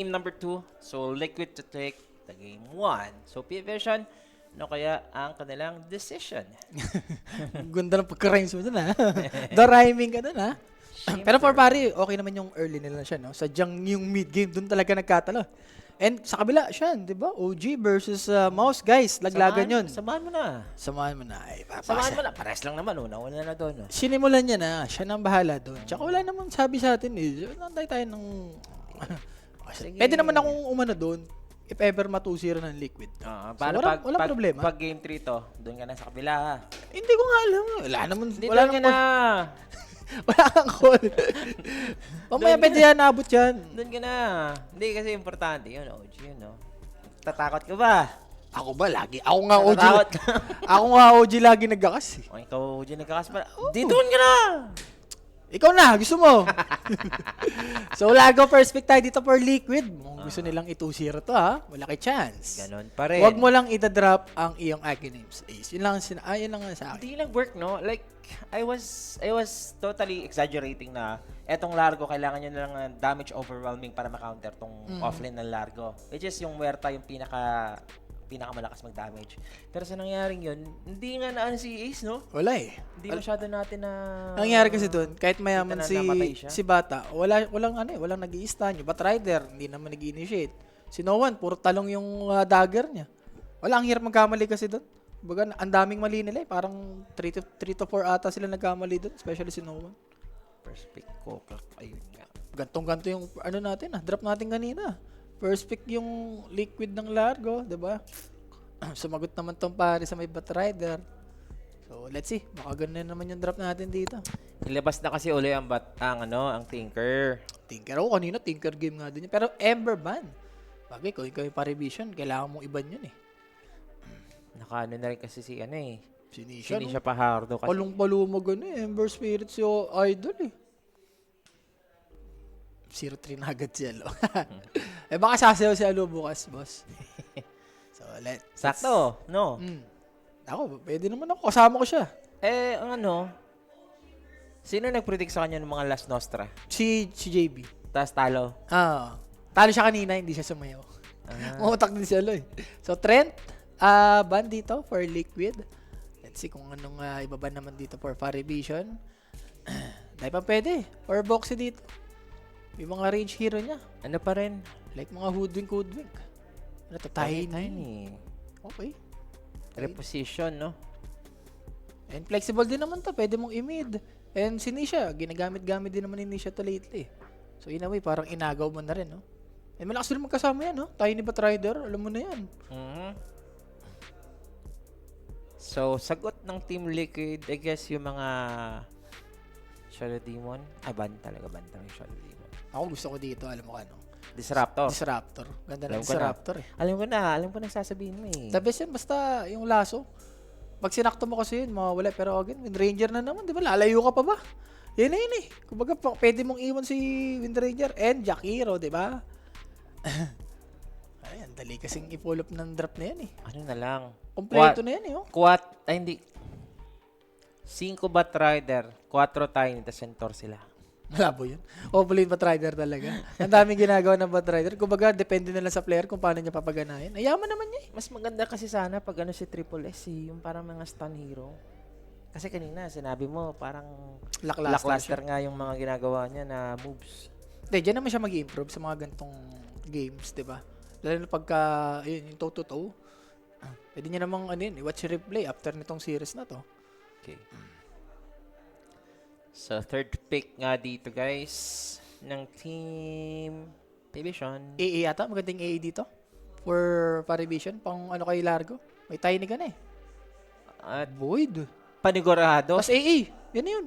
Game number 2, so Liquid to take the game 1. So P-Vision, ano kaya ang kanilang decision? Ganda ng pagka-rhymes mo dun, ha? The rhyming ka dun, ha? Pero for Siyempre. pare, okay naman yung early nila siya, no? Sadyang yung mid-game, dun talaga nagkatalo. And sa kabila, siya, di ba? OG versus Mouse, guys. Laglagan yun. Samahan mo na. Samahan mo na. Ay, Samahan mo na. Pares lang naman, una na doon. No? Sinimulan niya na. Siya nang bahala doon. Tsaka wala namang sabi sa atin, eh. Nantay tayo ng... Sige. Pwede naman akong umano doon if ever matusira ng Liquid. Paano walang problema. Pag game 3 to, doon ka na sa kabila ha. Hindi ko nga alam. Wala naman. Hindi Wala doon ka naman. na. Wala kang call. Mamaya pwede yan naabot yan. Doon ka na. Hindi kasi importante yun, OG yun, no? Tatakot ka ba? Ako ba lagi? Ako nga OG. Natatakot ka? Ako nga OG lagi nagkakas eh. O ikaw, OG, nagkakas pa. Di doon ka na. Ikaw na, gusto mo. So Lago first pick tayo dito for Liquid. Kung gusto nilang 2-0 to ha, malaki chance. Ganon pa rin. Huwag mo lang itadrop ang iyong Aghanim Ace. Yun lang, yun lang sa akin. Hindi nag-work, no? Like, I was totally exaggerating na etong Largo, kailangan nyo na lang ng damage overwhelming para ma-counter tong offlane ng Largo. Which is yung Muerta yung pinakamalakas mag-damage. Pero sa nangyaring yun, hindi nga na si Ace, no? Wala eh. Hindi masyado natin na... Ang nangyari kasi doon, kahit mayaman Kita na namatay siya. si Bata, walang nag-i-stun. Yung Batrider, hindi naman nag-initiate. Si Noan, puro talong yung dagger niya. Wala, ang hirap magkamali kasi doon. Baga, ang daming mali nila eh. Parang 3 to 4 ata sila nagkamali doon, especially si Noan. First pick ko, ayun nga. Gantong-ganto yung drop natin kanina. First pick yung Liquid ng Largo, 'di ba? Sumagot naman tong pare sa may Batrider. So, let's see. Baka ganun naman yung drop natin dito. Ilabas na kasi uli ang Tinker. Tinker ako kanina, Tinker game nga din yun. Pero Ember ban. Bagay, kung ikaw yung parivision, kailangan mong iban yun eh. Nakaano na rin kasi si Sinisha, Hindi no? siya pahardo kasi. Palong-palumag Ember Spirits yung idol eh. 0-3 na agad si Alo. Eh baka sasayaw si Alo bukas, boss. So, Sakto, no? Ako, pwede naman ako. Kasama ko siya. Sino nag-predict sa kanya ng mga Last Nostra? Si JB. Tapos talo. Talo siya kanina, hindi siya sumayaw. Umutak din si Alo eh. So, Trent, ban dito for Liquid. Let's see kung anong ibaban naman dito for Farivision. Dahil pa pwede. Or Boxy dito. Yung mga range hero niya. Ano pa rin? Like mga hoodwink. Ano to? Tiny. Okay. Reposition, no? And flexible din naman to. Pwede mong i-mid. And si Nisha, ginagamit-gamit din naman ni Nisha to lately. So in a way, parang inagaw mo na rin, no? And malakas din magkasama yan, no? Tiny Batrider, alam mo na yan. So, sagot ng Team Liquid, I guess yung mga Shadow Demon. Ban talaga yung Shadow Demon. Ako gusto ko dito, alam mo ano? Disruptor. Ganda Alam ng ko na. Disruptor eh. Alam ko na sasabihin mo eh. The best yan, basta yung laso. Pag sinakto mo kasi yun, mawawala. Pero again, Wind Ranger na naman, di ba? Lalayo ka pa ba? Yan na yun eh. Kumbaga, pwede mong iwan si Wind Ranger and Jack Hero, di ba? Ayan, dali kasing i-pull up ng drop na yan eh. Ano na lang? Kompleto na yan eh, oh. Hindi. 5 Batrider, 4 Tiny, tas Centaur sila. Malabo yun. Overlane Batrider talaga. Ang daming ginagawa ng Batrider. Kumbaga, depende na lang sa player kung paano niya papaganahin. Ayaman naman niya eh. Mas maganda kasi sana pag si Triple S, yung parang mga stun hero. Kasi kanina, sinabi mo, parang lackluster nga yung mga ginagawa niya na moves. Hindi, dyan naman siya mag-improve sa mga gantong games, di ba? Lalo na pagka, yun, yung toe-to-toe. Pwede niya namang, watch replay after nitong series na to. Okay. So, third pick nga dito, guys, ng Team Division. AA yata, magandang AA dito. For Parivision, pang kay Largo. May tiny ka na eh. At Void. panigurado. Tapos AA, yan na yun.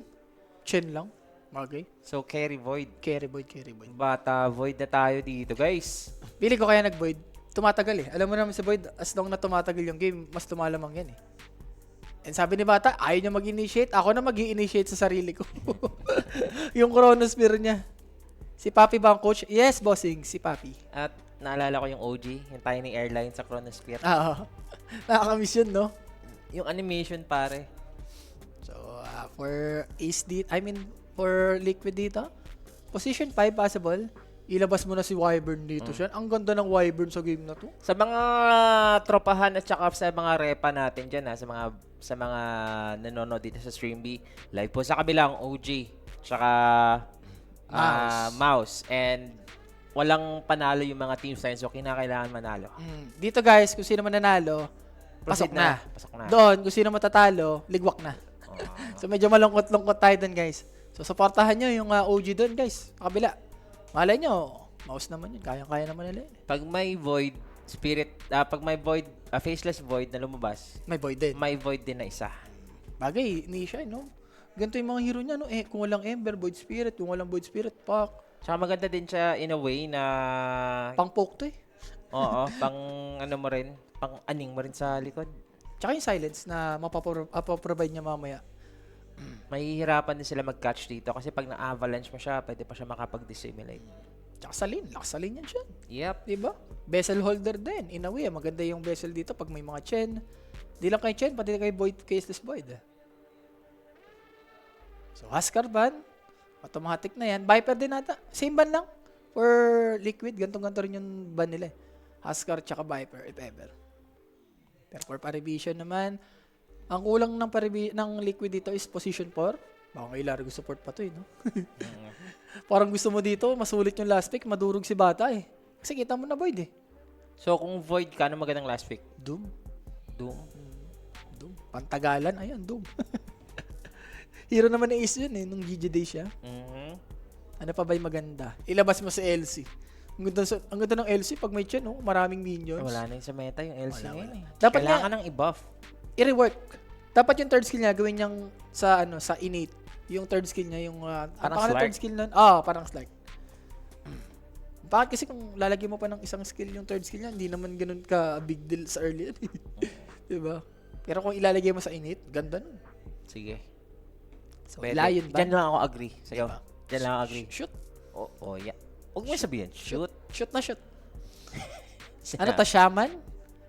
Chen lang. Okay. So, carry Void. Carry Void. Bata, Void na tayo dito, guys. Pili ko kaya nag-Void. Tumatagal eh. Alam mo naman sa Void, as long na tumatagal yung game, mas tumalamang yan eh. And sabi ni Bata, ayaw niya mag-initiate. Ako na mag-i-initiate sa sarili ko. Yung Chronosphere niya. Si Papi ba ang coach? Yes, bossing. Si Papi. At naalala ko yung OG, yung Tiny Airline sa Chronosphere. Nakakamiss yun, no? Yung animation, pare. So, for for Liquid dito, position 5 possible. ilabas mo na si Wyvern dito siya. Ang ganda ng Wyvern sa game na to. Sa mga tropahan at saka sa mga repa natin dyan, sa mga nanonood dito sa Streamby, live po sa kabilang OG, tsaka Mouse. And walang panalo yung mga teams tayo, so kinakailangan manalo. Dito guys, kung sino man nanalo, pasok Proceed na. Pasok na. Doon, kung sino matatalo, ligwak na. So medyo malungkot-lungkot tayo doon guys. So supportahan nyo yung OG doon guys, sa kabila. Malay nyo, mouse naman yun, kayang-kaya naman nila yun. Pag may void spirit, pag may void, faceless void na lumabas, May void din. may void din na isa. Bagay, ni siya, no? Ganito yung mga hero niya, no? Kung walang Ember, Void Spirit. Kung walang Void Spirit, pak. Tsaka maganda din siya in a way na Pang poke to eh. oo, pang ano mo rin, pang aning mo rin sa likod. Tsaka yung silence na mapaprovide niya mamaya. Mahihirapan din sila mag-catch dito kasi pag na-avalanche mo siya, pwede pa siya makapag-dissimulate. Tsaka salin, lakas salin yan siya. Yep. Diba? Vessel holder din. In a way, maganda yung vessel dito pag may mga Chen. Di lang kay Chen, pati kay Void, Caseless Void. So, Huskar ban. Automatic na yan. Viper din nata. Same ban lang. For Liquid, gantong-ganto rin yung ban nila eh. Huskar tsaka Viper, if ever. Pero for Parivision naman, ang kulang ng Liquid dito is position 4. Baka may Largo support pa to eh, no? Parang gusto mo dito, masulit yung last pick, madurog si Bata eh. Kasi kita mo na Void eh. So, kung void ka, ano magandang last pick? Doom. Doom. Doom. Pantagalan, ayun, Doom. Hero naman ni Ace yun eh, nung GG day siya. Ano pa ba yung maganda? Ilabas mo sa LC. Ang ganda ng LC pag may Chen, no? Maraming minions. Wala na yung sa meta yung LC Wala, ngayon wala. eh. Dapat Kailangan ng i-buff. I-rework. Dapat yung third skill niya gawin niyang sa sa innate. Yung third skill niya yung Parang pangalan Slark? third skill nun. Parang Slark. Bakit kasi kung lalagyan mo pa ng isang skill yung third skill niya, hindi naman ganun ka big deal sa early yan. 'Di ba? Pero kung ilalagay mo sa innate, ganda nun. Sige. So, Pwede. Lion ba? Diyan lang ako agree sa'yo. Diba? Diyan lang ako agree. Shoot. Yeah. Huwag mo sabihin, shoot. Shoot na shoot. Ano to, Shaman?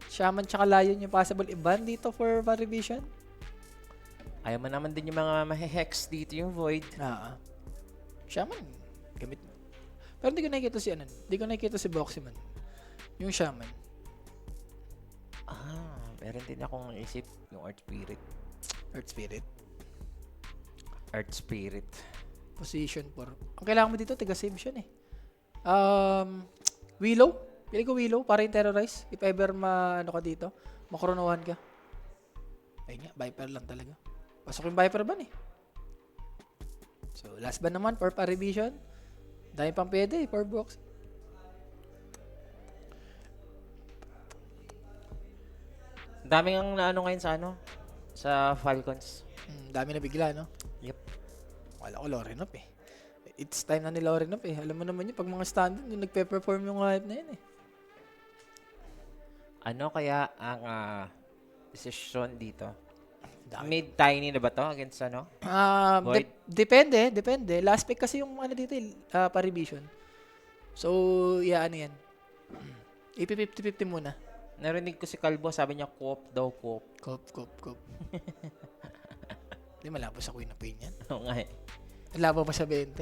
Shaman tsaka Lion yung possible i-ban dito for Parivision? Ayaw mo naman din yung mga mahe-hex dito yung void. Shaman, gamit mo. Pero hindi ko nakikita si Hindi ko nakikita si Boxyman. Yung Shaman. Meron din akong isip yung Earth Spirit. Earth Spirit. Earth Spirit. Position 4. Ang kailangan mo dito, tiga-save siya eh. Willow. Pili ko Willow para yung terrorize. If ever ano ka dito, makronohan ka. Ayun nga, Viper lang talaga. Pasok yung Viper ban eh. So, last ban naman for Parivision. Dahil pang pwede eh, for box. Daming ang naano ngayon sa Falcons. Dami na bigla, no? Yep. Wala ko Lorenop eh. It's time na ni Lorenop eh. Alam mo naman yun, pag mga standard, yung nagpe-perform yung hype na yun eh. Ano kaya ang decision dito? Dami. Mid tiny na ba to against Void? Depende. Last pick kasi yung dito, Parivision. So, yeah, ano yan. IP50-50 muna. Narinig ko si Calvo, sabi niya co-op daw, co-op. Cop. Hindi malabo sa Queen of Pain yan. Oo nga eh. Labo pa sa 20.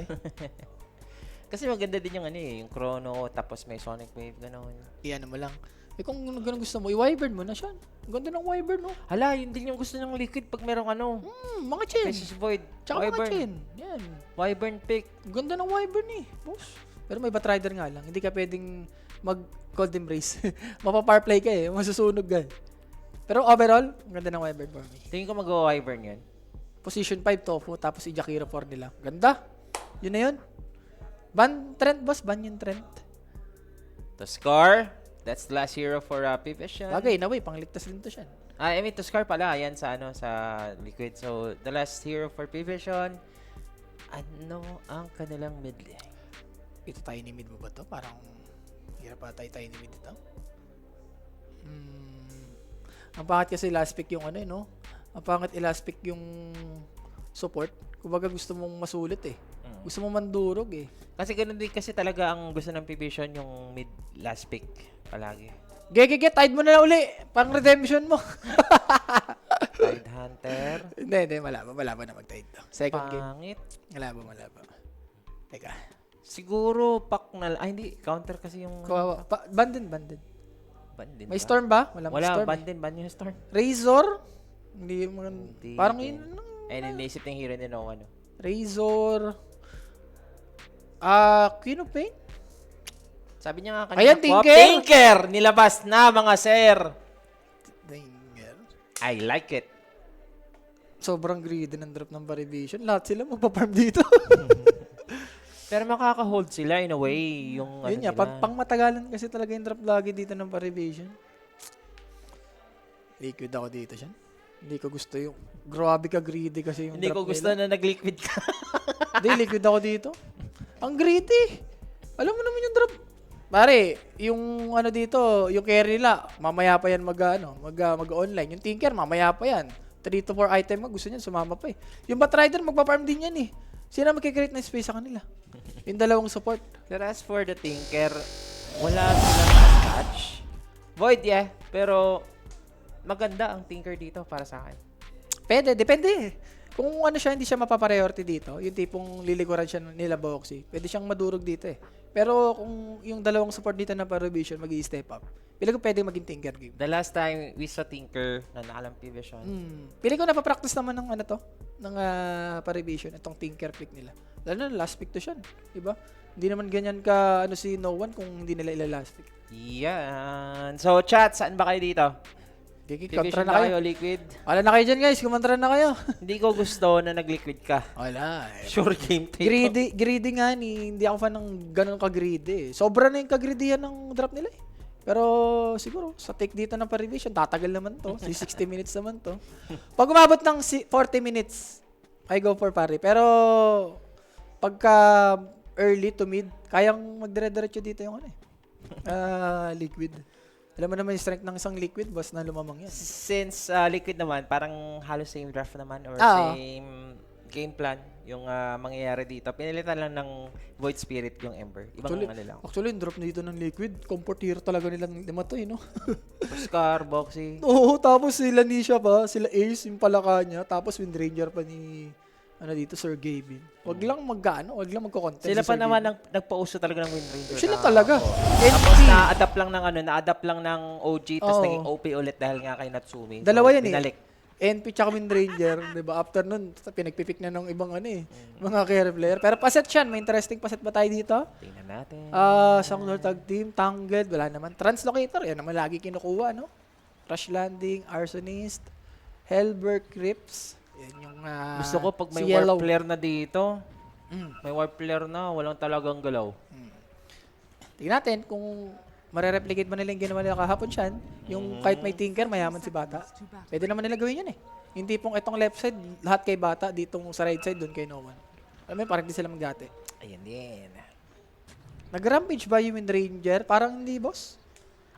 Kasi maganda din yung yung Chrono, tapos may Sonic Wave, gano'n. Iyan mo lang. Kung ganun gusto mo, i-Wyvern mo na siya. Ang ganda ng Wyvern, no? Hala, yun din yung gusto ng Liquid pag merong Mga Chen. Faceless Void. Tsaka Wyvern. mga Chen. Yan. Wyvern pick. Ang ganda ng Wyvern eh, boss. Pero may Batrider nga lang. Hindi ka pwedeng mag-Cold Embrace. Mapa-power play ka eh. Masusunog ka eh. Pero overall, ang ganda ng Wyvern for me. Tingin ko mag-Wyvern yun. Position 5 Tofu, tapos si Jakiro 4 nila. Ganda. Yun na yun. Ban Trent, boss. Ban yung Trent. To score, that's the last hero for Pivision. Bagay, na way, pangligtas din to siya. I mean, to score pala, yan sa sa Liquid. So, the last hero for Pivision, ano ang kanilang mid lane? Ito tiny mid mo ba to? Parang hirap pa tayo tiny mid ito. Ang pangit kasi last pick yung no? Ang pangit i-last pick yung support. Kumbaga gusto mong masulit eh. Gusto mong mandurog eh. Kasi ganun din kasi talaga ang gusto ng Pivision yung mid last pick palagi. Gege, tide mo na uli. Pang redemption mo. Tide Hunter. Hindi, malabo na mag-tide to. Second game. Pangit. Malabo. Teka. Siguro pack na hindi. Counter kasi yung... Kawawa. Ban din. Ban din May ba? storm ba? Walang Wala, storm. ban yung storm. Razor? Hindi mo Hindi parang din. yun. Iniisip ng hero ni no ano. Razor. Queen of Pain? Sabi niya nga Ayan, kanina, Tinker! Tinker! Nilabas na mga sir! Danger. I like it. Sobrang greedy ng drop ng Parivision. Lahat sila magpa-farm dito. Pero makaka-hold sila in a way. Yung Yun ano nga, nila. pang matagalan kasi talaga yung drop lagi dito ng Parivision. Liquid ako dito siya. Hindi ko gusto yung... Grabe ka greedy kasi yung Hindi ko drop gusto nila. na nag-liquid ka. Hindi, liquid ako dito. Ang greedy. Alam mo naman yung drop. Pare, yung ano dito, yung carry nila, mamaya pa yan mag-online. Yung Tinker, mamaya pa yan. 3 to 4 item gusto niyan, sumama pa eh. Yung Batrider, magpa-farm din yan eh. Sino magkikreate ng space sa kanila? Yung dalawang support. Pero as for the Tinker, wala silang attach. Void, yeah. Pero maganda ang Tinker dito para sa akin. Pwede, depende eh. Kung ano siya, hindi siya mapapriority dito, yung tipong lilikuran siya nila Boxy, pwede siyang madurog dito eh. Pero kung yung dalawang support dito na Parivision mag-i-step up, pili ko pwede maging Tinker game. The last time we saw Tinker na nakalampi vision. Pili ko napapractice naman ng ano to, ng Parivision, itong Tinker pick nila. Lalo na last pick to siya, diba? Hindi naman ganyan ka ano si No One kung hindi nila ila-last pick. Yan. So chat, saan ba kayo dito? Kontra Division na ba kayo. kayo, Liquid? Wala na kayo dyan guys, kumontra na kayo. Hindi ko gusto na nag-liquid ka. Wala. Sure game tape. Greedy nga ni, hindi ako fan ng ganun ka-greedy eh. Sobra na yung ka-greedyan ng drop nila eh. Pero siguro, sa take dito ng Parivision, tatagal naman to. 60 minutes naman to. Pag umabot ng 40 minutes, I go for Pari. Pero, pagka early to mid, kayang magdire-diretso dito yung ano eh. Liquid. Alam mo naman yung strength ng isang liquid, boss na lumamang yan. Since Liquid naman, parang halos same draft naman or same game plan yung mangyayari dito. Pinilitan lang ng Void Spirit yung Ember. Ibang ano lang. Actually, yung drop dito ng liquid, comfort hero talaga nilang lima to eh, no? Oscar, Boxy. Oo, tapos sila Nisha pa, sila Ace yung palaka niya, tapos Windranger pa ni ano dito, Sir Gavin. Wag lang wag lang magko-content. Sila si pa Sir naman Gavin. nagpa-uso talaga ng Wind Ranger. Sila talaga. Tapos na-adapt lang ng OG, tapos Oo. naging OP ulit dahil nga kay Natsumi. Dalawa yan binalik. NP tsaka Windranger, 'di ba? After nun, pinagpipick na ng ibang ano eh, mga carry player. Pero paset siyan, may interesting paset ba tayo dito? Tingnan natin. Sangler Tag Team, Tangled, wala naman. Translocator, yan naman lagi kinukuha, no? Rush Landing, Arsonist, Hellberg Crips. Yan yung Gusto ko pag may si Yellow. warp player na dito, may warp player na, walang talagang galaw. Tingnan natin kung marereplicate ba nila yung ginawa nila kahapon siyan. Yung kahit may Tinker, mayaman si Bata. Pwede naman nila gawin yun eh. Yung tipong itong left side, lahat kay Bata, ditong sa right side, doon kay No One. Alam mo yun, parang di sila magdati. Ayan din. Nag-rampage ba yung Windranger? Parang hindi, boss.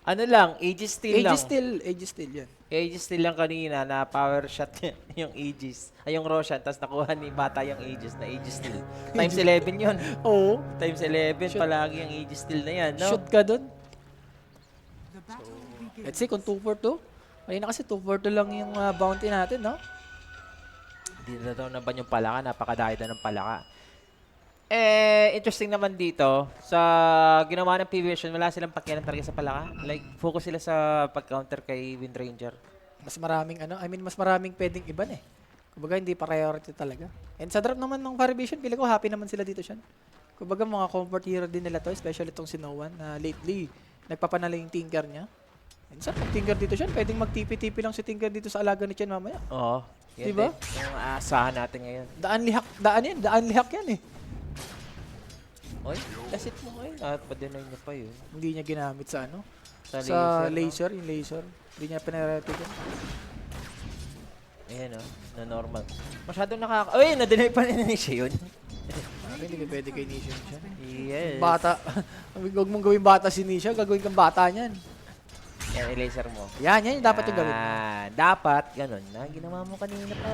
Ano lang, Aegis Steel lang. Aegis still yan. Aegis Steel lang kanina na power shot niya, yung Aegis. Ay, yung Roshan, tapos nakuha ni Bata yung Aegis na Aegis Steel. Times 11 yun. Oo. Times 11, palagi yung Aegis Steel na yan, no? Shoot ka doon. Let's see kung 2 for 2. Kanina kasi 2 for 2 lang yung bounty natin, no? Hindi na daw naman yung palaka, napakadaya daw ng palaka. Interesting naman dito, sa ginawa ng PVSN, wala silang pakialam talaga sa palaka. Like, focus sila sa pag-counter kay Windranger. Mas maraming mas maraming pwedeng iban eh. Kumbaga hindi priority talaga. And sa drop naman ng Parivision, pili ko happy naman sila dito siyan. Kumbaga mga comfort hero din nila to, especially itong si No One na lately nagpapanalo yung Tinker niya. And sa Tinker dito siya, pwedeng mag-TP-TP lang si Tinker dito sa alaga ni Chen mamaya. Oo. Yan Diba? din, yung aasahan natin ngayon. Daan lihak yan eh. Oy, lasit mo ngayon. At pa-deny niya pa yun. Hindi niya ginamit sa ano? Sa Sa laser, yung laser. Hindi niya pinarete dyan. Ayan o, na normal. Masyadong Uy, na-deny pa rin ni siya yun. Hindi ka pwede kay Nisha siya. Yes. Bata. Huwag mong gawin bata si Nisha, gagawin kang bata niyan. Yan, i-laser mo. Yan yung dapat yung gawin mo. Dapat, ganun na. Ginawa mo kanina pa.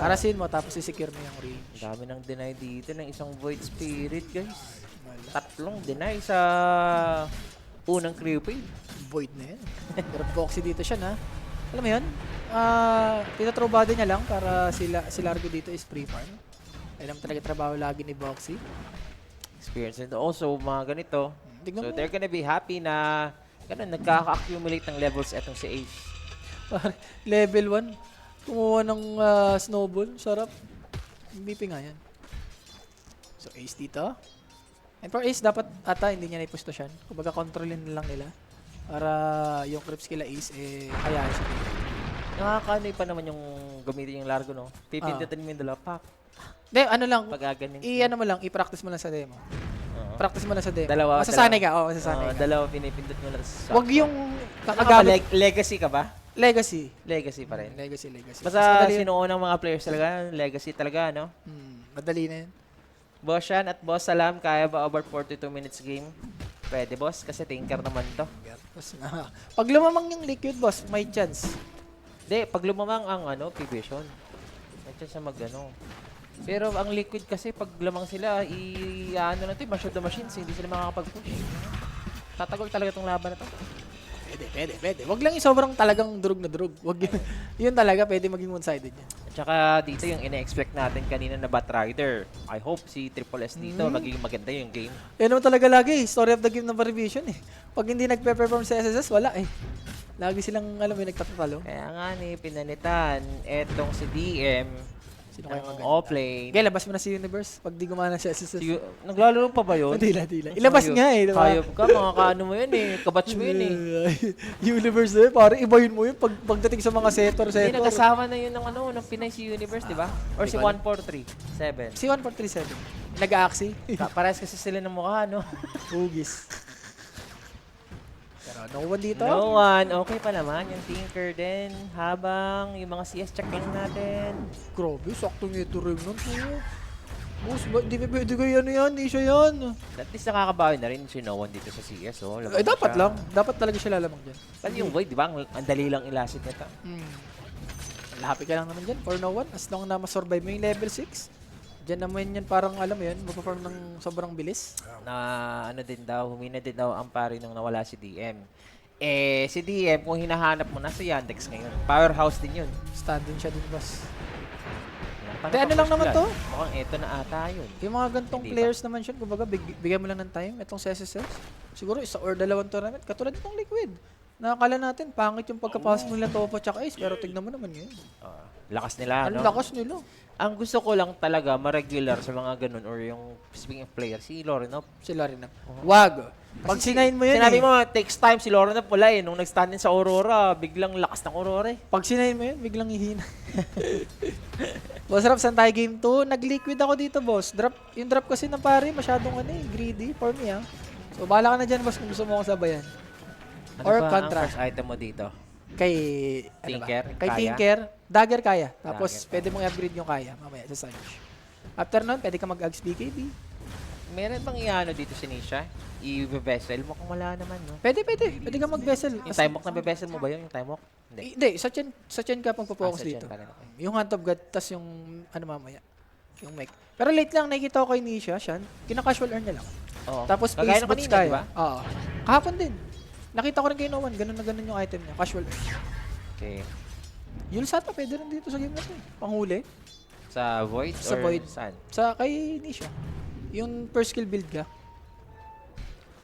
Arasin mo, tapos i-secure mo yung range. Ang dami ng deny dito ng isang Void Spirit, guys. Wala. 3 deny sa unang creepy. Void na yan. Pero boxy dito siya na. Alam mo yun? Tinathrow body niya lang para si Largo dito is free farm. Alam talaga trabaho lagi ni Boxy. experience. And also, mga ganito. Tignan So, mo. they're gonna be happy na ganun, nagkaka-accumulate ng levels etong si Ace. Pare, level 1. Kumuha ng snowball. Sarap. MVP nga yan. So, Ace dito. And for Ace, dapat ata hindi niya naipustosyan. Kumbaga, kontrolin na lang nila. Para yung creeps kila Ace, kaya siya dito. Nakakanoy pa naman yung gamitin yung largo, no? Pipindutin mo yung dalawa, pak. Hindi, ano lang. Pag ganyan. I-ano mo lang, i-practice mo lang sa demo. Oo. Practice mo lang sa demo. Dalawa. Masasanay ka, oo, masasanay ka. Dalawa pinipindot mo lang sa... Huwag yung Ano ka ba? kakagamit. Legacy ka ba? Legacy. Legacy pa rin. Legacy. Mas Basta madali yun. sinuo ng mga players talaga, legacy talaga, no? Madali na yun. Boss Shan at Boss Salam, kaya ba over 42 minutes game? Pwede, boss, kasi tinker naman to. Tapos na. Pag lumamang yung liquid, boss, may chance. Hindi, pag lumamang ang P-Vision, may chance na mag-ano. Pero ang liquid kasi, pag lamang sila, na ito, mash of the machines, hindi sila makakapag-push. Tatagol talaga itong laban na to. Pwede. Wag lang yung sobrang talagang durug na durug. Wag yun. Yun talaga, pwede maging one-sided yan. At saka dito yung ina-expect natin kanina na Batrider. I hope si Triple S dito magiging maganda yung game. Yan naman talaga lagi, story of the game ng Parivision eh. Pag hindi nagpe-perform sa SSS, wala eh. Lagi silang, alam mo, nagtatatalo. Kaya nga ni, pinanitan, etong si DM, Sino kaya ng maganda? offlane. Kaya labas mo na si Universe pag di gumana sa SSS. Naglalaro pa ba yun? Dila. Ilabas nga eh, diba? Hayop ka, mga kaano mo yun eh. Kabatch mo yun eh. Universe na yun, parang iba yun mo yun pagdating sa mga setor. Hindi, nagkasama na yun ng Pinay si Universe, di ba? Or si Di ba? 1437. Si 1437. Nag-aaksi. Parehas kasi sila ng mukha, no? Hugis. Pero no one dito. No one. Okay pa naman. Yung Tinker din. Habang yung mga CS check lang natin. Grabe, sakto nito rin nun. Boss, di ba pwede ko yan yan? Di siya yan. At least nakakabawi na rin si No One dito sa CS. Oh. Lamang Dapat siya. lang. Dapat talaga siya lalamang dyan. Kasi yung Void, di ba? Ang dali lang ilasit nito. Happy ka lang naman dyan for no one. As long na masurvive mo yung level 6. Diyan naman yan parang alam mo yan, mag-perform ng sobrang bilis. Na din daw, humina din daw ang pari nung nawala si DM. Si DM, kung hinahanap mo na si Yandex ngayon, powerhouse din yun. Stand din siya din, boss. Paano ano pa lang naman yan? to? Mukhang eto na ata yun. Yung mga gantong Hindi players naman siya, kumbaga bigyan mo lang ng time. Itong sa SSS, siguro isa or dalawang tournament, katulad itong Liquid. Nakakala natin, pangit yung pagkapasok nila Topo tsaka Ace, pero tignan mo naman yun. Lakas nila, Ang no? lakas nila. Ang gusto ko lang talaga, ma-regular sa mga ganun, or yung speaking of player, si Lorenop. Sila rin na. Wag! Pag sinayin mo yan Sinabi eh. mo, takes time si Lorenop wala eh. Nung nag-stand in sa Aurora, biglang lakas ng Aurora eh. Pag sinayin mo yan, biglang hihina. Boss Rap, saan tayo game 2? Nag-liquid ako dito, boss. Yung drop kasi ng pare, masyadong greedy for me, ah. So, bahala ka na dyan, boss, kung gusto mo akong sabayan. Ano Or ba contra. ang first item mo dito? Kay, Tinker? Kay Kaya? Tinker, Dagger kaya. Tapos, Dagger pwede mong i-upgrade yung kaya, mamaya, sa Sanj. After nun, pwede ka mag-Ags BKB. Meron bang iano dito si Nisha? I-vessel mo kung wala naman, no? Pwede ka mag-vessel. Yung time walk na bevessel mo ba yun? Yung time walk? Hindi. Hindi, sa chain ka pang focus sa dito. chain pa rin, okay. Yung Hand of God, tas yung, mamaya, yung mic. Pero late lang, nakikita ko kay Nisha, Shan, kina-casual earn niya lang. Oo. Tapos Kagaya face nung boots kanina, kaya. di ba? Oo. Kahapon din. Nakita ko rin kay Noan, ganun na ganun yung item niya, casual earn. Okay. Yung Sata, pwede rin dito sa game na to. Panghuli. Sa Void? Sa or Void. Saan? Sa kay Nisha. Yung per skill build ka.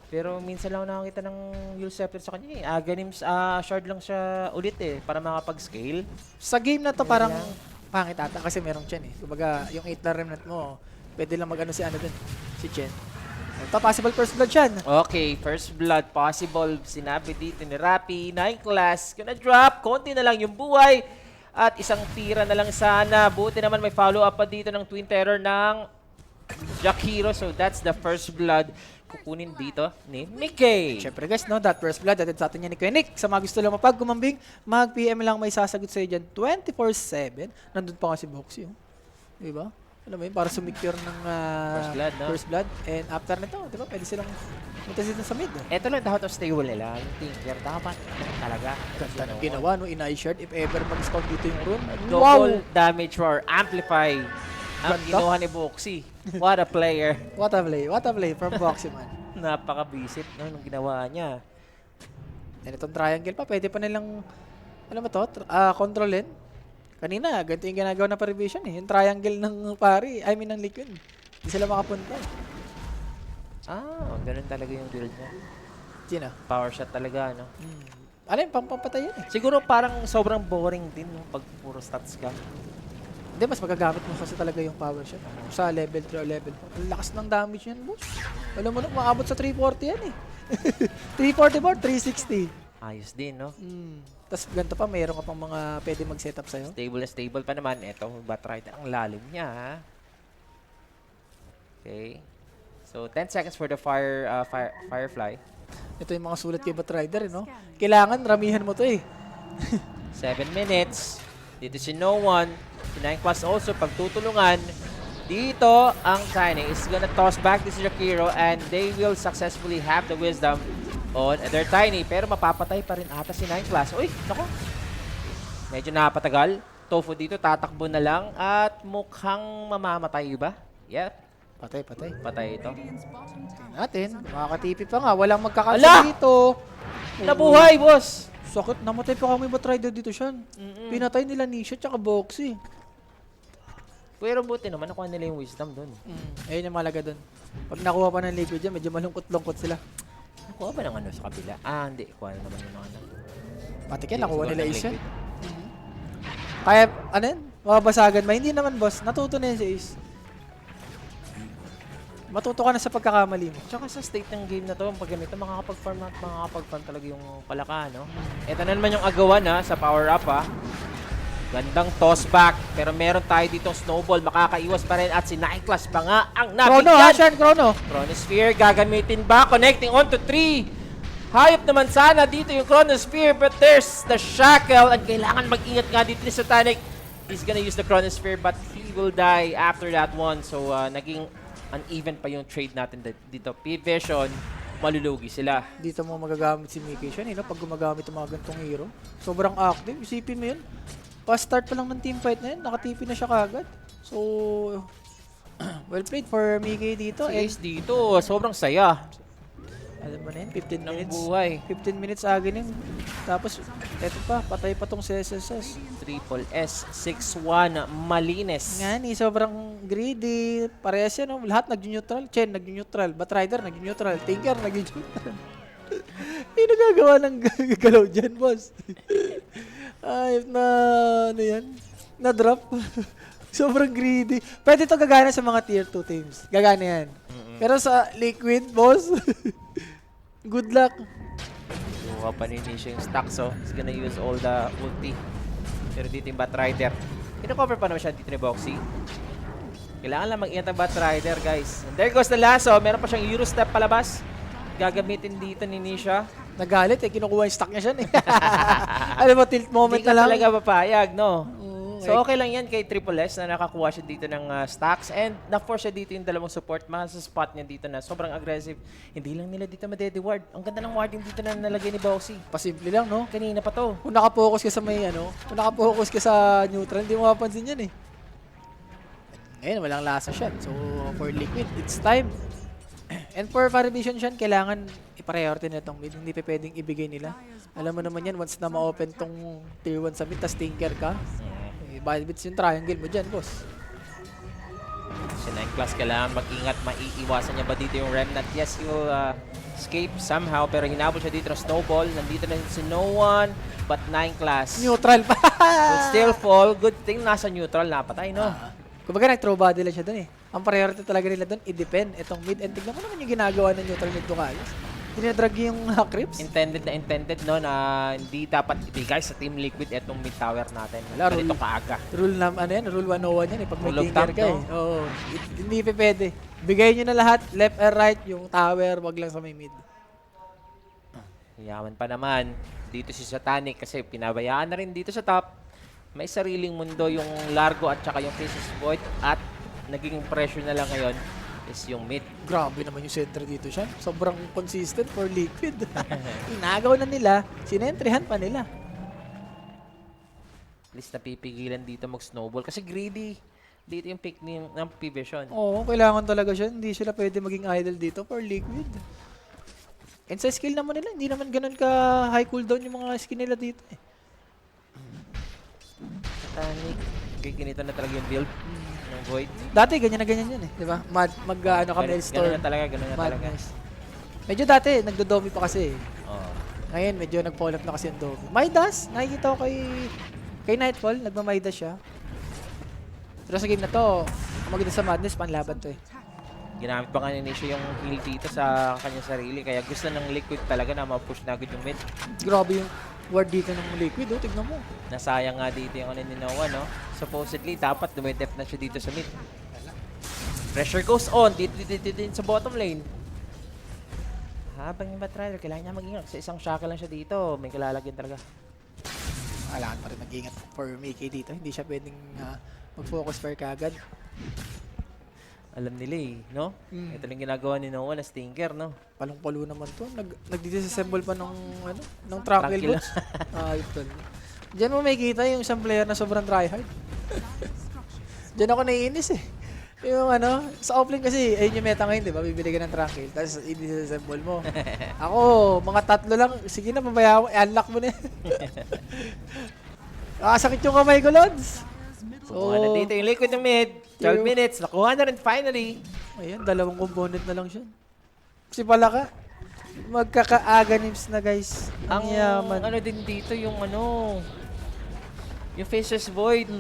Pero minsan lang ako nakakita ng Yule Scepter sa kanya eh. Ganims, shard lang siya ulit eh, para makapag-scale. Sa game na to Yun parang lang. pangit ata kasi merong Chen eh. Kumbaga, yung 8 na remnant mo, pwede lang mag-ano si ano dun, si Chen. Ito, possible first blood siya. Okay, first blood possible. Sinabi dito ni Rappi, 9 class. Gonna drop, konti na lang yung buhay. At isang tira na lang sana. Buti naman may follow-up pa dito ng Twin Terror ng Jack Hero. So that's the first blood kukunin dito ni Nikkei. Siyempre guys, no, that first blood, atin sa atin yan ni Kuya Nick. Sa mga gusto lang mapag-gumambing, mag-PM lang may sasagot sa'yo dyan 24/7. Nandun pa nga si Boxy, oh. Diba? Alam mo yun, para sumicure ng First blood, no? first blood. And after nito, diba, pwede silang punta dito sa mid. Ito lang dapat ang stable nila. Yung Tinker, dapat talaga. Ganda ng ginawa, no, in shard if ever mag-scout dito yung rune. Double damage for Amplify. Ang Ganda. ginawa ni Boxy. What a player. What a play from Boxy, man. Napaka-visit no, nung ginawa niya. And itong triangle pa, pwede pa nilang, ano ba to, kontrolin. Kanina, ganito yung ginagawa na pa-revision eh. Yung triangle ng pari, I mean ng Liquid. Hindi sila makapunta. Ganun talaga yung build niya. Sino? Power shot talaga, no? Ano yung pampapatay yan eh. Siguro parang sobrang boring din yung pag puro stats ka. Hindi, mas magagamit mo kasi talaga yung power shot. Sa level 3 o level 4. Ang lakas ng damage yan, boss. Alam mo na, maabot sa 340 yan eh. 344, 360. Ayos din, no? Tapos ganito pa, mayroon ka pang mga pwede mag-setup sa'yo. Stable na stable pa naman. Ito, Batrider. Ang lalim niya, ha? Okay. So, 10 seconds for the Firefly. Ito yung mga sulat kay Batrider, eh, no? Kailangan, ramihan mo to eh. 7 minutes. Dito si No One. Si 9 Class also, pagtutulungan. Dito, ang Tiny is gonna toss back this Jakiro and they will successfully have the wisdom on their Tiny. Pero mapapatay pa rin ata si 9 Class. Uy, nako. Medyo napatagal. Tofu dito, tatakbo na lang at mukhang mamamatay ba? Yep. Patay. Patay ito. Tingnan natin, makakatipi pa nga. Walang Ala! magkakansel dito. Nabuhay, boss! Sakit, namatay pa kami Batrider dito siya. Pinatay nila Nisha tsaka Boxy. Pero buti naman, nakuha nila yung wisdom dun. Ayun yung malaga dun. Pag nakuha pa ng liquid dyan, medyo malungkot-lungkot sila. Nakuha ba ng ano sa kabila? Hindi. Kuha na naman yung ano. Matik yan, Hindi, nakuha siguro nila ng Ace yan. liquid. Kaya, ano yun? Mababasagan ba? Hindi naman, boss. Natuto na yun si Ace. Matuto ka na sa pagkakamali mo. Tsaka sa state ng game na to, pag ganito, makakapag-farm talaga yung Palaka, no? Ito na naman yung agawan, ha, sa power-up, ha. Gandang toss back, pero meron tayo dito snowball, makakaiwas pa rin at si Niklas pa nga ang Chrono, nabigyan. Ashan, Chrono. Chronosphere, gagamitin ba? Connecting on to 3. Hayop naman sana dito yung Chronosphere, but there's the Shackle, at kailangan mag-ingat nga dito ni Satanic. He's gonna use the Chronosphere, but he will die after that one. So, naging uneven pa yung trade natin dito. P-Vision, malulugi sila. Dito mo magagamit si Mickey siya, no? Pag gumagamit ng mga gantong hero. Sobrang active. Isipin mo yun. Pa-start pa lang ng teamfight na yun, nakatipi na siya kagad. So, well played for Mickey dito. Si Ace dito, sobrang saya Alam mo na yun, 15 ng minutes. buhay. 15 minutes agin yun. Tapos, eto pa, patay pa tong SSS. Triple S, 6-1, Malines. Nga ni, sobrang greedy. Parehas yan, no? Lahat nag-neutral. Chen, nag-neutral. Batrider, nag-neutral. Tinker, nag-neutral. Hindi nagagawa ng galaw dyan, boss. Ay, ano yan? Na-drop. Sobrang greedy. Pwede to gagana sa mga tier 2 teams. Gagana yan. Pero sa Liquid, boss, good luck. Buka pa ni Nisha yung stack, so he's gonna use all the ulti. Pero dito yung Batrider. Kino-cover pa naman siya dito ni Boxy. Kailangan lang mag-ingat ang Batrider, guys. And there goes the lasso. Meron pa siyang Eurostep palabas. Gagamitin dito ni Nisha. Nagalit eh, kinukuha yung stock niya siya eh. Alam mo, tilt moment Hindi na ka lang. talaga papayag, no? So eh. okay lang yan kay Triple S na nakakuha siya dito ng stacks and na-force siya dito yung dalawang support. Sa spot niya dito na sobrang aggressive. Hindi lang nila dito madede-ward. Ang ganda ng warding dito na nalagay ni Boxy. Pasimple lang, no? Kanina pa to. Kung nakapokus ka sa may kung nakapokus ka sa neutral, hindi mo mapapansin yan eh. Ngayon, walang lasa shot. So, for Liquid, it's time. And for Farivision siya, kailangan i-priority na itong mid. Hindi pa pwedeng ibigay nila. Alam mo naman yan, once na ma-open tong tier 1 sa mid, tas tinker ka, bits yung triangle mo dyan, boss. Si 9 Class kailangan mag-ingat. Maiiwasan niya ba dito yung Remnant? Yes, he will escape somehow. Pero hinabol siya dito ng Snowball. Nandito na si No One. But 9 Class Neutral pa! will still fall. Good thing nasa neutral. Napatay, no? Kumbaga, nag-throw body lang siya dun eh. Ang priority talaga nila dun, i-depend. Itong mid. And tignan mo naman yung ginagawa ng neutral mid Ducalis. Dinadrag yung creeps. Intended na intended, no? Na hindi dapat ibigay sa Team Liquid itong mid tower natin. Wala, Ganito rule. kaaga. Rule na, Rule 101 yan eh. Pag may Rule of tinker thumb, ka no? eh. Oo. Hindi pa pwede. Bigay nyo na lahat, left and right, yung tower, wag lang sa may mid. Yaman pa naman. Dito si Satanic kasi pinabayaan na rin dito sa top. May sariling mundo yung Largo at saka yung Princess Void at naging pressure na lang ngayon is yung mid. Grabe naman yung center dito siya. Sobrang consistent for Liquid. Inagaw na nila, sinentryhan pa nila. At least napipigilan dito mag-snowball kasi greedy. Dito yung pick ng P-Vision. Oo, kailangan talaga siya. Hindi sila pwede maging idle dito for Liquid. And sa skill naman nila, hindi naman ganun ka high cooldown yung mga skill nila dito eh. Satanic. Ganito na talaga yung build. Yung Void. Dati, ganyan na ganyan yun eh. Di ba? Ano ka, Ganun Maelstrom. na talaga, ganun na talaga. Madness. Medyo dati, nagdodomi pa kasi eh. Oo. Ngayon, medyo nag-fall up na kasi yung Domi. Midas, nakikita ko kay Nightfall, nagma-Midas siya. Pero sa game na to, kung maganda sa Madness, panlaban to eh. Ginamit pa nga ni Nisha yung heal dito sa kanyang sarili. Kaya gusto ng Liquid talaga na ma-push na agad yung mid. Grabe yung ward dito ng Liquid, oh, tignan mo. Nasayang nga dito yung ano ni Noah, no? Supposedly, dapat dumidep na siya dito sa mid. Pressure goes on. Dito din sa bottom lane. Habang yung Batrider, kailangan niya mag-ingat. Sa isang shackle lang siya dito. May kalalagyan talaga. Kailangan pa rin mag-ingat for Mickey dito. Hindi siya pwedeng mag-focus fire kagad. Alam nila eh, no? Ito lang ginagawa ni Noah na stinker, no? Palong-palo naman to. Nag-disassemble pa ng Tranquil Boots. Ayop talaga. Diyan mo makikita yung isang player na sobrang tryhard. Diyan ako naiinis eh. Yung sa offlane kasi, ayun yung meta ngayon, di ba? Bibili ka ng Tranquil, tapos i-disassemble mo. Ako, mga 3 lang. Sige na, pabayaan mo. I-unlock mo na yan. Sakit yung kamay ko, Lods. Kukuha na dito yung Liquid na mid. 12 minutes. Nakuha na rin finally. Ayan, 2 component na lang siya. Kasi pala ka, magkaka-aganims na guys. Ang yaman. Ano din dito yung yung Faceless Void.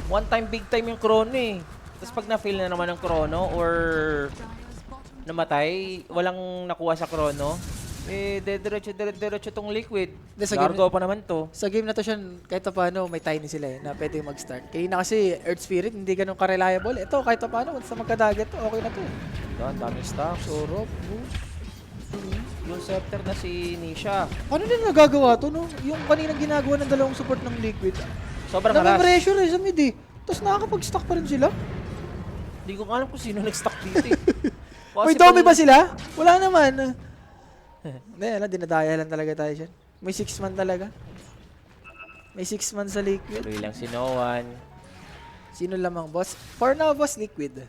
One time, big time yung Chrono eh. Tapos pag na-fail na naman ng Chrono or namatay, walang nakuha sa Chrono, eh, diretso tong Liquid. Largo pa naman to. Sa game na to siya, kahit paano may tiny sila eh, na pwede mag-start. Kaya na kasi Earth Spirit, hindi ganun ka-reliable. Ito, kahit paano, once na magkadagat to, okay na to. Ang daming stuff. Sorop, Yung scepter na si Nisha. Paano nila nagagawa to, no? Yung kaninang ginagawa ng dalawang support ng Liquid. Sobrang haras. Nag-pressure eh sa mid eh. Tapos nakakapag-stock pa rin sila. Hindi ko alam kung sino nag-stock dito eh. May Domi ba sila? Wala naman. Hindi, dinadaya lang talaga tayo dyan. May 6 man talaga. May 6 man sa Liquid. Tuloy lang si Noan. Sino lamang, boss? For now, boss, Liquid.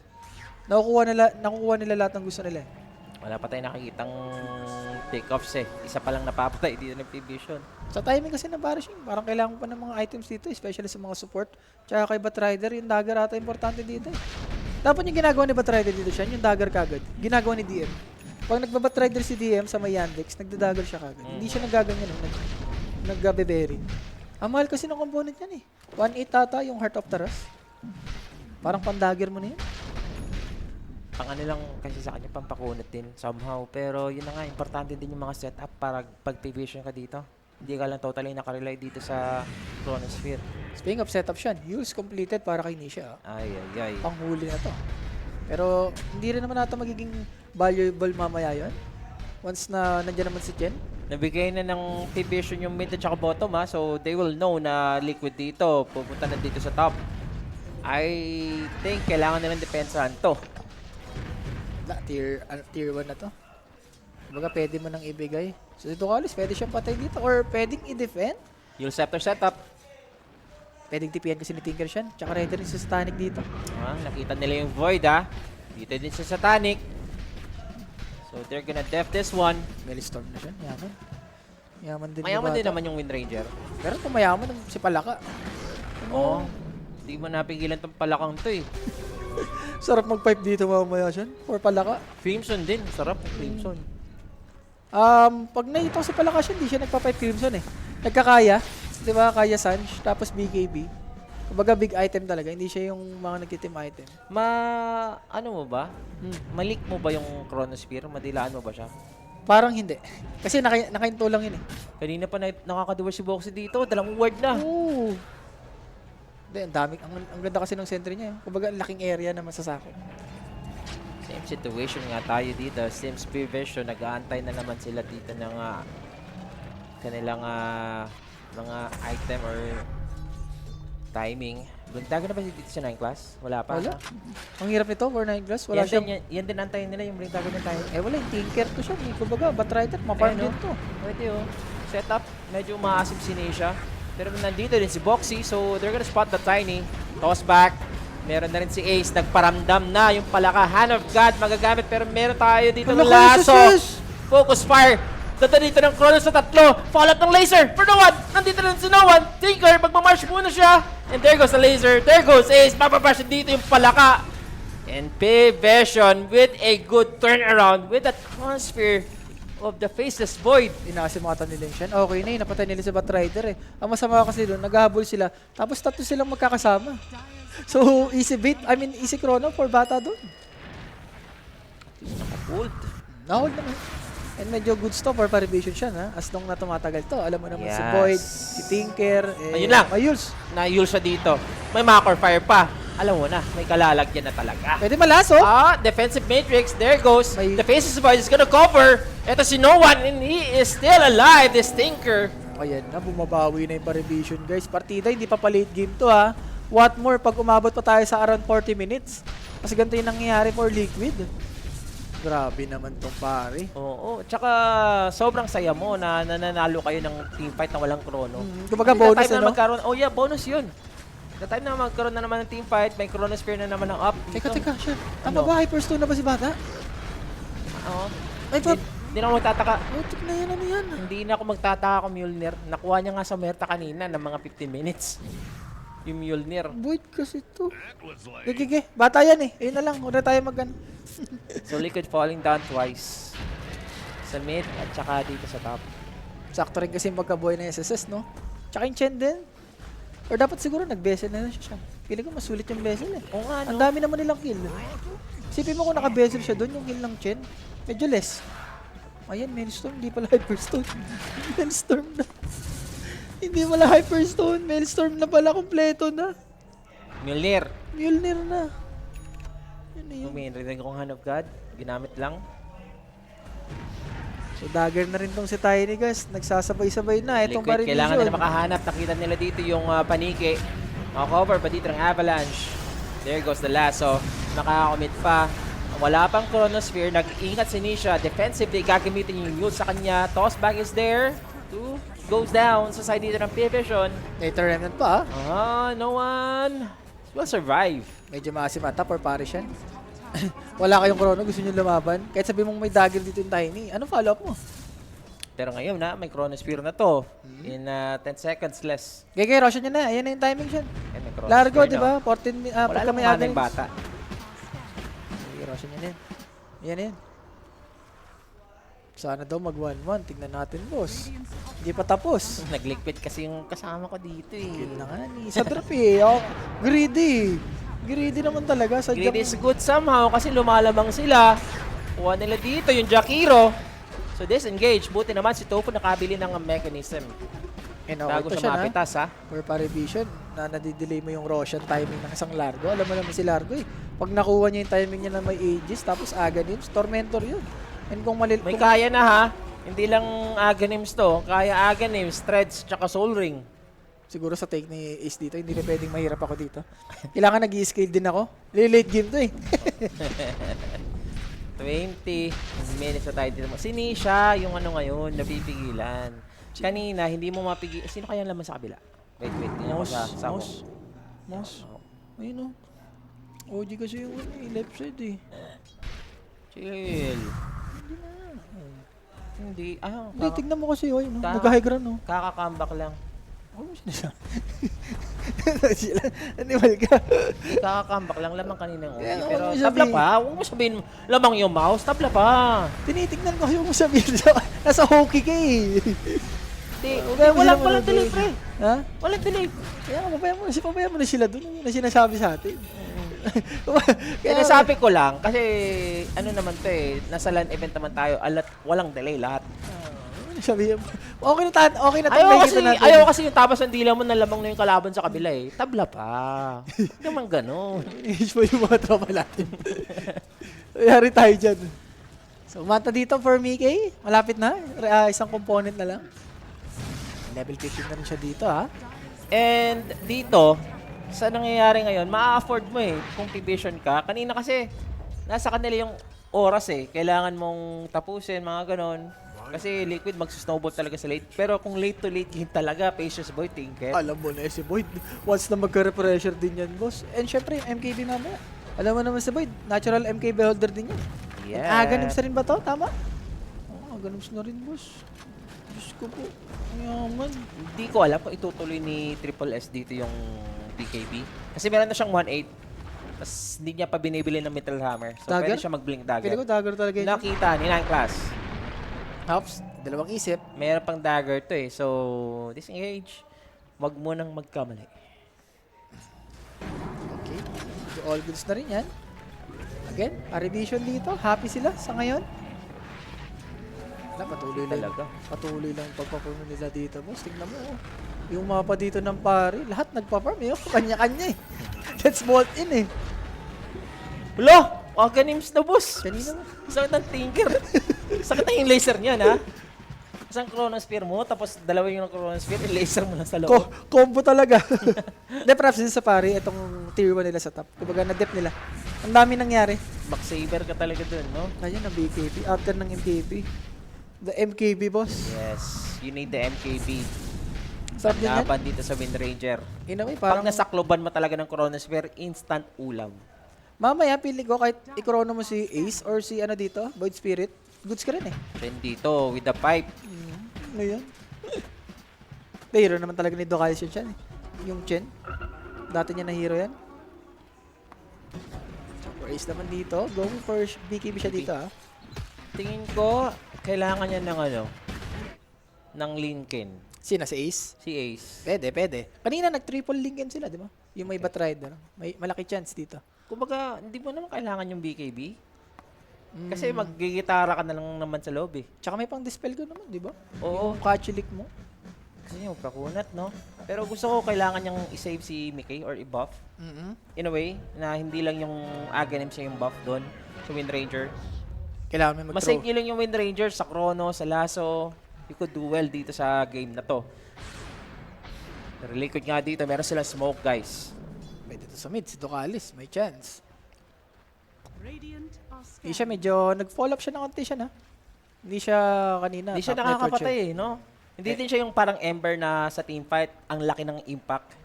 Nakukuha nila lahat ng gusto nila. Wala pa tayo nakikitang take-offs eh. Isa pa lang napapatay dito ng Vision. Sa timing kasi ng Barishing, parang kailangan pa ng mga items dito, especially sa mga support. Tsaka kay Batrider, yung dagger ata importante dito eh. Dapat yung ginagawa ni Batrider dito siya, yung dagger kagad. Ginagawa ni DM. Pag nagbabatrider si DM sa may Yandex, nagdadagger siya kagad. Hindi siya nagaganyan eh. Naggabeberry. Ang mahal kasi ng component yan eh. 1.8 tata yung Heart of Taras. Parang pandagger mo na yun. Ang ano lang kasi sa kanya, pampakunat din somehow. Pero yun na nga, importante din yung mga setup para pag Vision ka dito. Hindi ka lang totally nakarely dito sa Chronosphere. Speaking of setup siya, use completed para kay Nisha. Ay. Panghuli na to. Pero hindi rin naman natin magiging valuable mamaya yun. Once na nandiyan naman si Chen. Nabigay na ng Vision yung mid at saka bottom ha. So they will know na Liquid dito. Pupunta na dito sa top. I think kailangan nilang depensahan to. Tier 1 na to. Kumbaga pwede mo nang ibigay. So dito Kalis, pwede siyang patay dito. Or pwedeng i-defend. Yung scepter setup. Pwedeng tipian kasi ni Tinker siya. Tsaka ready rin si Satanic dito. Nakita nila yung Void ha. Dito din sa Satanic. So they're gonna def this one. Melistorm na siya. Yaman. Yaman din. Mayaman din naman yung Wind Ranger. Pero kung mayaman si Palaka. Oo. Hindi mo napigilan tong palakang to eh. Sarap mag-pipe dito mamaya siya. Or Palaka. Crimson din. Sarap ng Crimson. Pag naito si Palaka siya, hindi siya nagpa-pipe Crimson eh. Nagkakaya. Di ba? Kaya Sanj. Tapos BKB. Kumbaga big item talaga. Hindi siya yung mga nagtitim item. Ano mo ba? Malik mo ba yung Chronosphere? Madilaan mo ba siya? Parang hindi. Kasi nakainto lang yun eh. Kanina pa nakakaduwa si Boxy dito. Dalawang ward na. Oo. Hindi, ang dami. Ang ganda kasi ng sentry niya. Kumbaga, laking area na masasakop. Same situation nga tayo dito. Same Vision. Nag-aantay na naman sila dito ng kanilang mga item or timing. Blintago na ba dito sa 9 class? Wala pa. Wala. Ang hirap nito for 9 class. Wala siyang... Yan din antayin nila yung Blintago ng timing. wala. Yung Tinker to siya. Kumbaga, Batrider. Ma-farm din to. Pwede setup. Medyo umaasim si Nisha. Pero nandito din si Boxy. So, they're gonna spot the Tiny. Toss back. Meron na rin si Ace. Nagparamdam na yung Palaka. Hand of God magagamit. Pero meron tayo dito ng laso. Focus fire. Ganda dito ng Chrono sa tatlo. Follow up ng laser for no one. Nandito rin si no one. Tinker, magmamarch muna siya. And there goes the laser. There goes Ace. Mapamarch dito yung palaka. And Vision with a good turnaround with that Chronosphere of the Faceless Void. Inasimatan nila yung Shen. Okay na yun, napatay nila si Batrider eh. Ang masama kasi doon, naghahabol sila. Tapos tatlo silang magkakasama. So, easy beat. I mean, easy chrono for Bata doon. Naka-pulled. Nahold naman. And medyo good stop for Parivision siya, ha? As long na tumatagal to. Alam mo naman si Yes. Void, si Tinker, Ayun lang. Mayuls. Na-use siya dito. May Macor Fire pa. Alam mo na, may kalalagyan na talaga. Pwede malaso. Defensive Matrix. There goes. May- The Faceless Void is gonna cover. Ito si No One and he is still alive. This Tinker. Ayan na, bumabawi na yung Parivision, guys. Partida, hindi pa late game to, ha? What more pag umabot pa tayo sa around 40 minutes? Kasi ganito yung nangyayari for Liquid. Grabe naman tong pare. Oo. Tsaka sobrang saya mo na nananalo kayo ng teamfight na walang chrono. Kumbaga The bonus, time na ano? magkaroon, oh yeah, bonus yun. The time na magkaroon na naman ng teamfight, may Chronosphere na naman ng up. Teka, siya. Ano? Tama ba? Hyperstone na ba si Bata? Oo. Ay, Hindi na ako magtataka. Putik na yan, ano yan? Hindi na ako magtataka kung Mjolnir. Nakuha niya nga sa Merta kanina ng mga 15 minutes. Yung Mjolnir. Void kasi to. Gigige, Bata yan eh. Ayun na lang, huwag na tayo mag-ano. So Liquid falling down twice. Sa mid at saka dito sa top. Sakto rin kasi magkabuhay na SSS, no? Tsaka yung Chen din. Or dapat siguro nag-bezel na siya. Feeling ko masulit yung bezel eh. Oo nga, Ang no? dami naman nilang kill. Sipin mo kung naka-bezel siya doon, yung kill ng Chen. Medyo less. Ayan, Maelstrom. Hindi pala Hyperstone. Maelstrom na. Hindi pala Hyperstone. Maelstrom na pala. Kompleto na. Mjolnir. Mjolnir na. Yun na yun. Rinig kong Hand of God. Ginamit lang. So dagger na rin tong si Tiny, guys. Nagsasabay-sabay na. Itong Liquid, kailangan Parivision. nila makahanap. Nakita nila dito yung panike. Makakover pa dito ng Avalanche. There goes the lasso. Nakakomit pa. Wala pang Chronosphere. Nag-ingat si Nisha. Defensively, gagamitin yung ult sa kanya. Toss back is there. Two. Goes down sa side dito ng Vision. Later remnant pa, No one will survive. Medyo maasimata for Parish yan. Wala kayong chrono, gusto nyo lumaban. Kahit sabi mong may dagger dito yung Tiny. Anong follow-up mo? Pero ngayon na, may Chronosphere na to. In 10 seconds less. Gege, Roshan nyo na. Ayan na yung timing siya. Eh, may Chronosphere Largo, na. di ba? 14 minutes. Wala Pagka lang may mga agonics. bata. Gege, Roshan nyo na yan. Ayan yan. Sana daw mag-1-1. Tignan natin, boss. Hindi pa tapos. Nagliquid kasi yung kasama ko dito eh. Yun na nga ni. Sa drop eh. Oh, greedy. Greedy naman talaga. Sadyang- Greed is good somehow kasi lumalamang sila. Kuha nila dito yung Jakiro. So disengage. Buti naman si Tofu nakabili ng mechanism. And Bago ito siya siya na. mapitas ha. For Parivision, na nadidelay mo yung Roshan timing ng isang Largo. Alam mo naman si Largo eh. Pag nakuha niya yung timing niya na may Aegis, tapos Aghanims, Tormentor yun. And kung May kaya na ha. Hindi lang Aghanims to. Kaya Aghanims, Threads, tsaka Soul Ring. siguro sa take ni Ace dito, hindi na pwedeng mahirap ako dito. Kailangan nag-i-scale din ako. Late game to eh. 20 minutes na tayo dito. Si Nisha, yung ano ngayon, napipigilan. Kanina, hindi mo mapigil. Sino kaya ang laman sa kabila? Wait. Tingnan ko sa Mouse. Ayun o. OG kasi yung left side eh. Chill. Hindi. Hindi, tignan mo kasi yun. Tama. Nag-high ground no. Kaka-comeback lang. Ano mo sinasabi? Sila, animal ka. Kaka-comeback lang. Lamang kanina ng Kaya OG. nga, Pero huwag mo tabla sabihin. pa. Huwag mo sabihin lamang yung mouse. Tabla pa. Tinitignan ko yung sabihin sa nasa hockey ka eh. Hindi. Okay, Walang wala delay, delay. pre. Ha? Walang delay. Kaya pabayaan mo na sila doon na sinasabi sa atin. Kaya nasabi ko lang, kasi ano naman to eh, nasa LAN event naman tayo, walang delay lahat. Sabihin mo. Okay na tayo. Ayaw kasi yung tapas ng dila mo na lamang na yung kalaban sa kabila eh. Tabla pa. Hindi naman ganun. I-age mo yung mga tropa natin. Yari tayo dyan. So, mata dito for Mickey. Malapit na. Isang component na lang. Level 15 na rin siya dito, ha? And dito, sa nangyayari ngayon, ma-afford mo eh kung Vision ka. Kanina kasi, nasa kanila yung oras eh. Kailangan mong tapusin, mga ganon. Kasi Liquid magsusnowball talaga sa late. Pero kung late to late game talaga, Patience Boy, Tinker. Alam mo na si Boyd. Once na magka-repressure din yan, boss. And syempre, yung MKB mamaya. Alam mo naman si Boyd, natural MKB holder din yan. Yeah. Aghanims na rin ba to? Tama? ganun na rin, boss. Diyos ko po. Mayaman. Hindi ko alam kung itutuloy ni Triple S dito yung BKB. Kasi meron na siyang 1-8. Tapos hindi niya pa binibili ng Metal Hammer. So Dagger? pwede siya mag-blink Pili ko dagger. dagger talaga yun. Nakita ni 9 class. Hops, dalawang isip. Meron pang dagger to eh. So, disengage. Wag mo nang magkamali. Okay. So, all goods na rin yan. Again, revision dito. Happy sila sa ngayon. Wala, patuloy lang. Talaga. Patuloy lang pagpaparm nila dito, boss. Tingnan mo, oh. Yung mapa dito ng pare, lahat nagpaparm eh. Oh. Kanya-kanya eh. Let's bolt in eh. Wala! Organims na boss! Kanina mo. Sakit ng tinker. Sakit na yung laser niyan ha. Isang Chronosphere mo, tapos dalawa yung Chronosphere, yung laser mo lang sa loob. Combo talaga. Hindi, perhaps din sa pare, itong tier 1 nila sa top. Kumbaga, na-dep nila. Ang dami nangyari. Back saber ka talaga dun, no? Ayun, ang BKB. After ng MKB. The MKB, boss. Yes, you need the MKB. Sarap din yan. Laban dito sa Wind Ranger. In a way, Pag parang nasakloban mo talaga ng Chronosphere, instant ulam. mamaya, pili ko kahit ikrono mo si Ace or si ano dito, Void Spirit, goods ka rin eh. Then dito, with the pipe. Ano yun? Hero naman talaga ni Dokaision siya eh. Yung Chen. Dati niya na hero yan. For Ace naman dito, going for BKB siya dito ah. Tingin ko, kailangan niya ng ano, ng Lincoln. Sina si Ace? Si Ace. Pwede. Kanina nag-triple Lincoln sila, di ba? Yung may Batrider. May malaki chance dito. Kumbaga, hindi mo naman kailangan yung BKB. Kasi maggigitara ka na lang naman sa loob eh. Tsaka may pang dispel ko naman, di ba? Oo. Yung Kachilik mo. Kasi yung kakunat, no? Pero gusto ko kailangan niyang i-save si Mickey or i-buff. In a way, na hindi lang yung Aghanim siya yung buff doon sa Wind Ranger. Kailangan may mag-throw. Masave niyo lang yung Wind Ranger sa Chrono, sa Lasso. You could do well dito sa game na to. Pero likod nga dito, meron sila smoke, guys. Pwede to sa mid, si Ducalis. May chance. Radiant are Hindi siya medyo, nag-fall up siya ng konti siya na. Hindi siya kanina. Hindi siya top network nakakapatay eh, no? Hindi din siya yung parang Ember na sa teamfight, ang laki ng impact.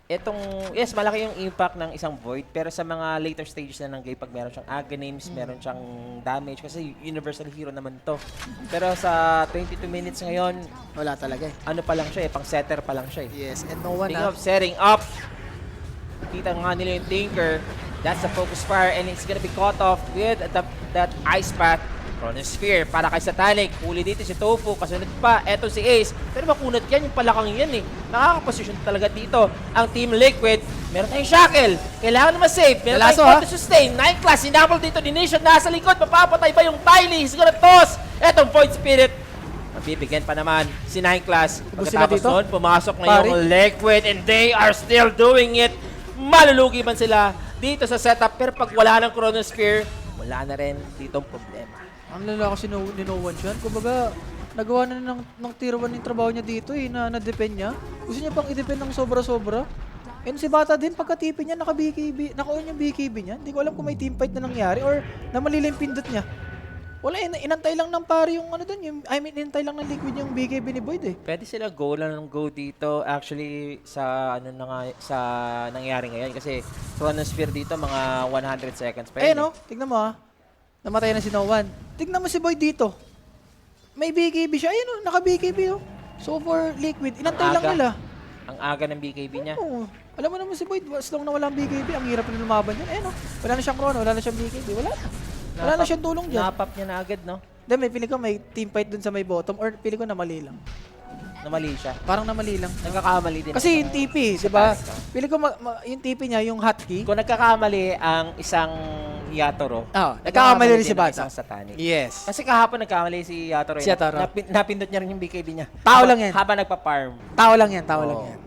Etong, yes, malaki yung impact ng isang Void, pero sa mga later stages na ng game, pag meron siyang Aghanims, meron siyang damage, kasi universal hero naman to. Pero sa 22 minutes ngayon, Wala talaga eh. ano pa lang siya eh, pang setter pa lang siya eh. Yes, and no one Think of setting up. Kita nga nila yung Tinker. That's the focus fire and it's gonna be caught off with that Ice Path. Chronosphere para kay Satanic. Huli dito si Tofu. Kasunod pa. Eto si Ace. Pero makunat yan. Yung palakang yan eh. Nakakaposisyon talaga dito. Ang Team Liquid. Meron tayong Shackle. Kailangan na ma-save. Meron Lasso, tayong to sustain. 9 class. Sinabol dito ni Nation. Nasa likod. Mapapatay ba yung Tylee? He's gonna toss. Etong Void Spirit. Mabibigyan pa naman si 9 class. Gusto sila Pagkatapos dito? nun, pumasok na Pare? yung Liquid and they are still doing it. Malulugi man sila dito sa setup. Pero pag wala ng Chronosphere, wala na rin dito ang problema. Ang lalaki si ni No One siya. Kumbaga, nagawa na ng tier 1 yung trabaho niya dito eh, na-depend niya. Gusto niya pang i-depend ng sobra-sobra. And si Bata din, pagka-tipin niya, naka-BKB, naka-on yung BKB niya. Hindi ko alam kung may teamfight na nangyari or na malila yung pindot niya. Wala, inantay lang ng pare yung ano dun, inantay lang ng Liquid yung BKB ni Void eh. Pwede sila go lang ng go dito. Actually, sa ano na nga, sa nangyari ngayon. Kasi Chronosphere dito, mga 100 seconds pa Eh yun. no, tignan mo ah. Namatay na si No One. Tignan mo si Void dito. May BKB siya. Ayun oh, naka-BKB oh. So for Liquid, inantay lang aga. nila. Ang aga ng BKB niya. Oo. Alam mo naman si Void, as long na walang BKB, ang hirap na lumaban yan. Eh no, wala na siyang chrono, wala na siyang BKB, wala na. Wala na siyang tulong dyan. Napap niya na agad, no? Then may pili ko may team fight dun sa may bottom or pili ko na mali lang. Namali siya. Parang na mali lang. Nagkakamali din. Kasi yung ang- TP, sa di ba? Tanic, no? Pili ko yung TP niya, yung hotkey. Kung nagkakamali ang isang Yatoro, Nagkakamali rin si din ang Bata. isang Satanic. Yes. Kasi kahapon nagkamali si Yatoro. Si Yatoro. Napindot niya rin yung BKB niya. Tao lang yan. Habang nagpa-farm. Tao lang yan, tao lang Oo. yan.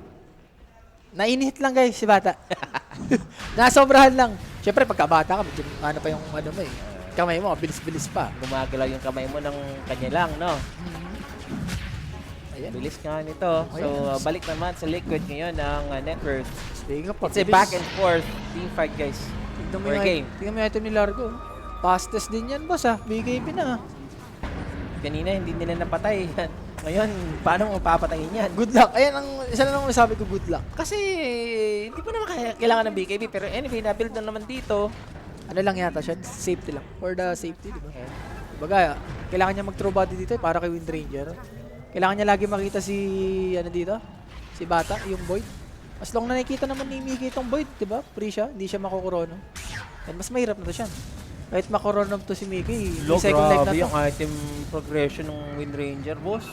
Nainihit lang guys, si Bata. Nasobrahan lang. Siyempre, pagkabata ka, medyo ano pa yung ano mo eh. Kamay mo, bilis-bilis pa. Gumagalaw yung kamay mo ng kanya lang, no? Ayan. Bilis nga nito. So, balik naman sa Liquid ngayon ng net worth. Speaking of It's a back and forth team fight, guys. Tignan mo for a game. Tignan mo yung item ni Largo. Fastest din yan, boss ah. BKB na. Kanina, hindi nila napatay. Ngayon, paano mo papatayin yan? Good luck. Ayan, isa na lang masabi ko, good luck. Kasi, hindi mo naman kailangan ng BKB. Pero anyway, na-build na naman dito. Ano lang yata siya? Safety lang. For the safety, di ba? Okay. Baga, kailangan niya mag-throw body dito para kay Wind Ranger. Kailangan niya lagi makita si, ano dito? Si Bata, yung Void. As long na nakikita naman ni Mickey itong Void, di ba? Free siya, hindi siya makukurono. And mas mahirap na to siya. Kahit makurono to si Mickey, may second life na to. yung item progression ng Wind Ranger, boss.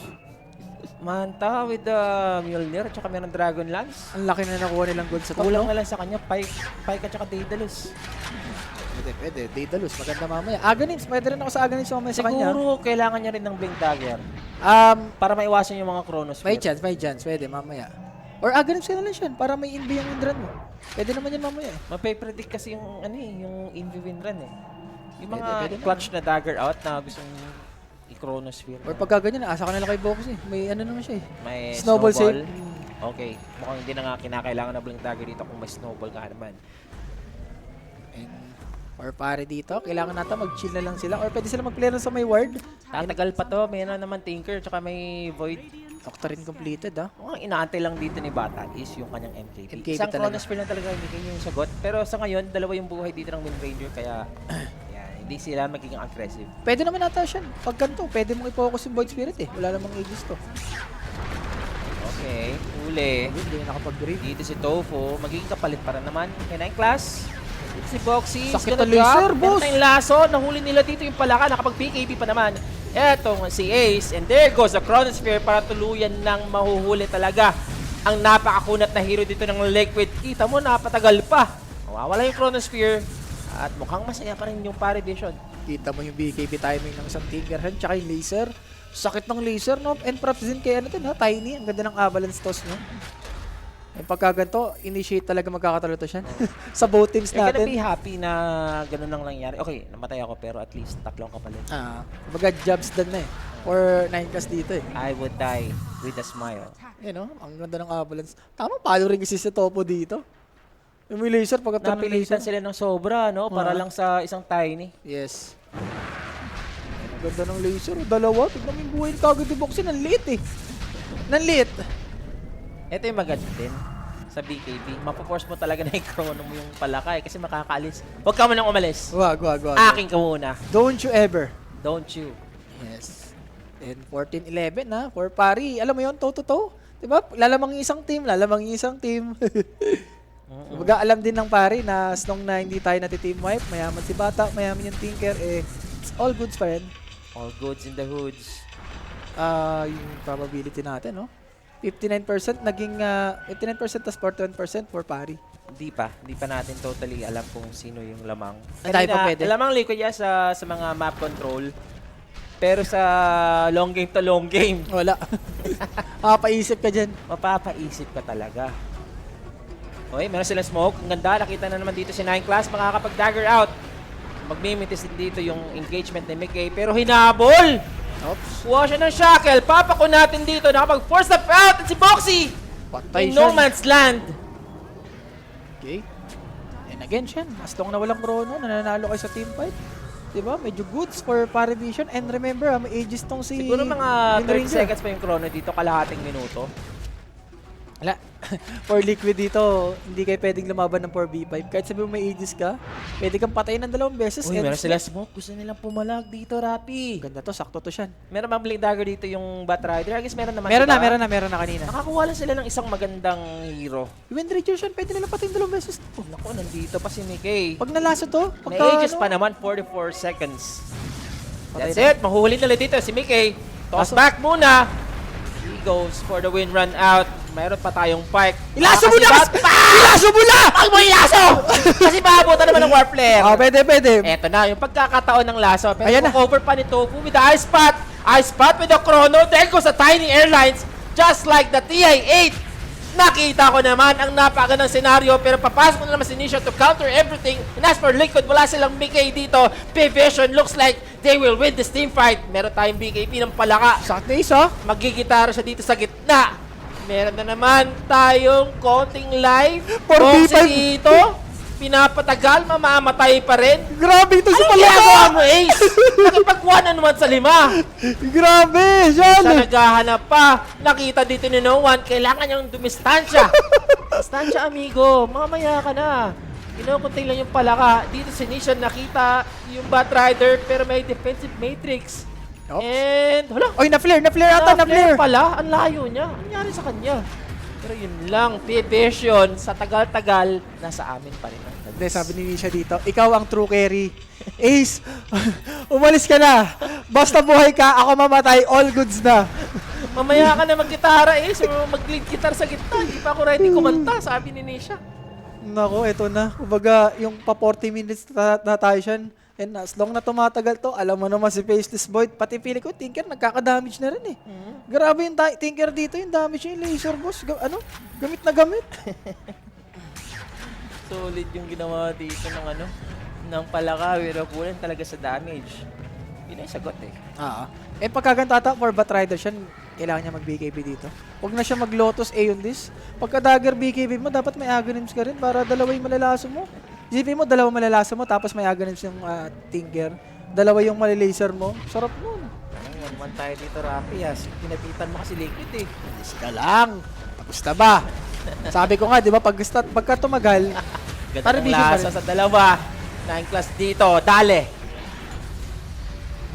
Manta with the Mjolnir, tsaka meron Dragon Lance. Ang laki na nakuha nilang gold sa top, Kulang no? na lang sa kanya, Pike at tsaka Daedalus. Pwede. Daedalus, maganda mamaya. Aghanim's, pwede rin ako sa Aghanim's mamaya sa kanya. Siguro kailangan niya rin ng Blink Dagger para maiwasan yung mga Chronos. May chance, pwede mamaya. Or Aghanim's ka na lang siya, para may invi yung windrun mo. Pwede naman yan mamaya eh. Mape-predict kasi yung yung Envy Windrun eh. Yung mga Pwede clutch na dagger out na gustong i-Chronosphere. Or pagka ganyan, asa ka na lang kay Box eh. May ano naman siya eh. May Snowball save. Okay. Mukhang hindi na nga kinakailangan na Blink Dagger dito kung may snowball ka naman. And, or pare dito, kailangan natin mag-chill na lang sila. Or pwede sila mag-play na sa may ward. Tatagal pa to. May naman Tinker tsaka may Void. Octarine completed ah. Mukhang inaantay lang dito ni Bata is yung kanyang MKB. MKB Isang talaga. Chronosphere lang talaga hindi yung sagot. Pero sa ngayon, dalawa yung buhay dito ng Wind Ranger kaya yan, hindi sila magiging aggressive. Pwede naman nata siya. Pag ganito, pwede mong i-focus yung Void Spirit eh. Wala namang aegis to. Okay, uli. Hindi na nakapag-grade. Dito si Tofu, magiging kapalit para naman kay 9 class. Dito si Boxy, Sakit na laser, boss. Meron tayong laso, nahuli nila dito yung palaka, nakapag-PKB pa naman. Etong si Ace, and there goes the Chronosphere para tuluyan ng mahuhuli talaga ang napakakunat na hero dito ng Liquid. Kita mo, napatagal pa. Mawawala yung Chronosphere at mukhang masaya pa rin yung Pari Vision. Kita mo yung BKB timing ng isang Tinkerhead tsaka yung laser. Sakit ng laser, no? And props din kay ano din, ha? Tiny. Ang ganda ng avalanche toss, no? Yung pagkaganto, initiate talaga magkakatalo to siya. Sa both teams You're gonna natin. be happy na ganun lang nangyari. Okay, namatay ako pero at least tatlong kapalit. Kumbaga jobs done na eh. Or 9 class dito eh. I would die with a smile. You know, ang ganda ng avalanche. Tama, paano rin kasi si Topo dito? Yung may laser, pagkatapos ng Napilitan laser. sila ng sobra, no? Para lang sa isang tiny. Yes. Ang ganda ng laser. Dalawa. Tignan mo yung buhay ni kagad ni Boxy. Nanliit eh. Nanliit. Ito yung maganda din sa BKB. Mapoforce mo talaga na i-chrono mo yung palaka kasi makakaalis. Huwag ka mo nang umalis. Wag. Akin ka muna. Don't you ever. Don't you? Yes. And 14-11 na. For pari. Alam mo yun, toe-to-toe. Diba? Lalamang yung isang team. Kumbaga, alam din ng pari na as long na hindi tayo nati-team wipe, mayaman si Bata, mayaman yung Tinker, it's all goods pa rin. All goods in the hoods. Yung probability natin, no? 59% naging 59% tas 41% for pari. Hindi pa natin totally alam kung sino yung lamang. Tayo pa pwede. Lamang Liquid yan sa mga map control. Pero sa long game to long game, Wala. Papaisip ka dyan. mapapaisip ka talaga. Okay, meron silang smoke. Ang ganda, nakita na naman dito si 9 class, makakapag-dagger out. Magmimitis din dito yung engagement ni Mickey, pero hinabol! Oops. Kuha siya ng shackle, papako natin dito, nakapag-force up out at si Boxy! Patay In siya. no man's land! Okay. And again, Shen, as long na walang chrono, nananalo kayo sa team fight. Diba? Medyo goods for Parivision. And remember, may aegis tong si Siguro mga Wind 30 Ranger. seconds pa yung chrono dito, kalahating minuto. Wala. For Liquid dito, hindi kayo pwedeng lumaban ng 4v5. Kahit sabi mo may aegis ka, pwede kang patayin ng 2 beses. Uy, and meron sila smoke. Gusto nilang pumalag dito, Rapi. Ganda to, sakto to siyan. Meron bang Blade Dagger dito yung Bat Rider? I guess meron naman. Meron diba? na kanina. Nakakuha lang sila ng isang magandang hero. Wind Ranger siyan, pwede nila patayin 2 beses. Oh, Naku, nandito pa si Mickey. pag nalaso to, May pagka ages ano, pa naman, 44 seconds. Patay That's na. it. Mahuhuli nila dito si Mickey. Toss Kaso- back muna. He goes for the win run out. Mayroon pa tayong pike. Ilaso mo na! Ilaso mo na! Pag mo ilaso! Kasi maabutan naman ng Warflare. Pwede. Eto na, yung pagkakataon ng laso. Pero Ayan na. cover pa ni Tofu with the Ice Spot. Ice Spot with the Chrono. There goes the Tiny Airlines. Just like the TI-8. Nakita ko naman ang napakagandang senaryo pero papasok na naman si Nisha to counter everything. And as for Liquid, wala silang BK dito. P-Vision looks like they will win this team fight. Meron tayong BKP ng palaka. Sakto na isa. Magigitara siya dito sa gitna. Meron na naman tayong konting live. 4v5. Boxy dito. Pinapatagal, mamamatay pa rin. Grabe ito si Anong Palaka! ginagawa mo, Ace? Nakipag-1 na naman sa 5. Grabe! Sa Yan! naghahanap pa, nakita dito ni No One, kailangan niyang dumistansya. Distansya, amigo. Mamaya ka na. Kinukunting lang yung palaka. Dito si Nishan nakita yung Batrider pero may defensive matrix. Oops. And, hala! Oy, na-flare ata, na-flare. pala. Ang layo niya. Ang nangyari sa kanya? Pero yun lang, Vision, sa tagal-tagal, nasa amin pa rin. Hindi, sabi ni Nisha dito, ikaw ang true carry. Ace, umalis ka na. Basta buhay ka, ako mamatay, all goods na. Mamaya ka na mag-gitara so mag-lead guitar sa gitna. Hindi pa ako ready kumanta, sabi ni Nisha. Nako, eto na. Kumbaga, yung pa 40 minutes na tayo siyan. And as long na tumatagal to, alam mo naman si Faceless Void, pati pili ko, Tinker, nagkaka-damage na rin eh. Grabe yung Tinker dito, yung damage niya, yung laser boss, gamit na gamit. Solid yung ginawa dito ng palaka. Pero kulang talaga sa damage. Yun ay sagot eh. Eh pagkaganta ata for Batrider siya, kailangan niya mag-BKB dito. Huwag na siya mag-Lotus Aeon this. Pagka dagger BKB mo, dapat may Aghanims ka rin para dalawa yung malalaso mo. GP mo, dalawa malalaso mo, tapos may Aghanims yung Tinker. Dalawa yung malilaser mo. Sarap nun. One tayo dito, Rapi. Pinapitan mo kasi Liquid eh. Alis ka lang. Tapos na ba? Sabi ko nga, di ba, pagka tumagal, Ganda ng lasa sa dalawa. 9 class dito. Dale.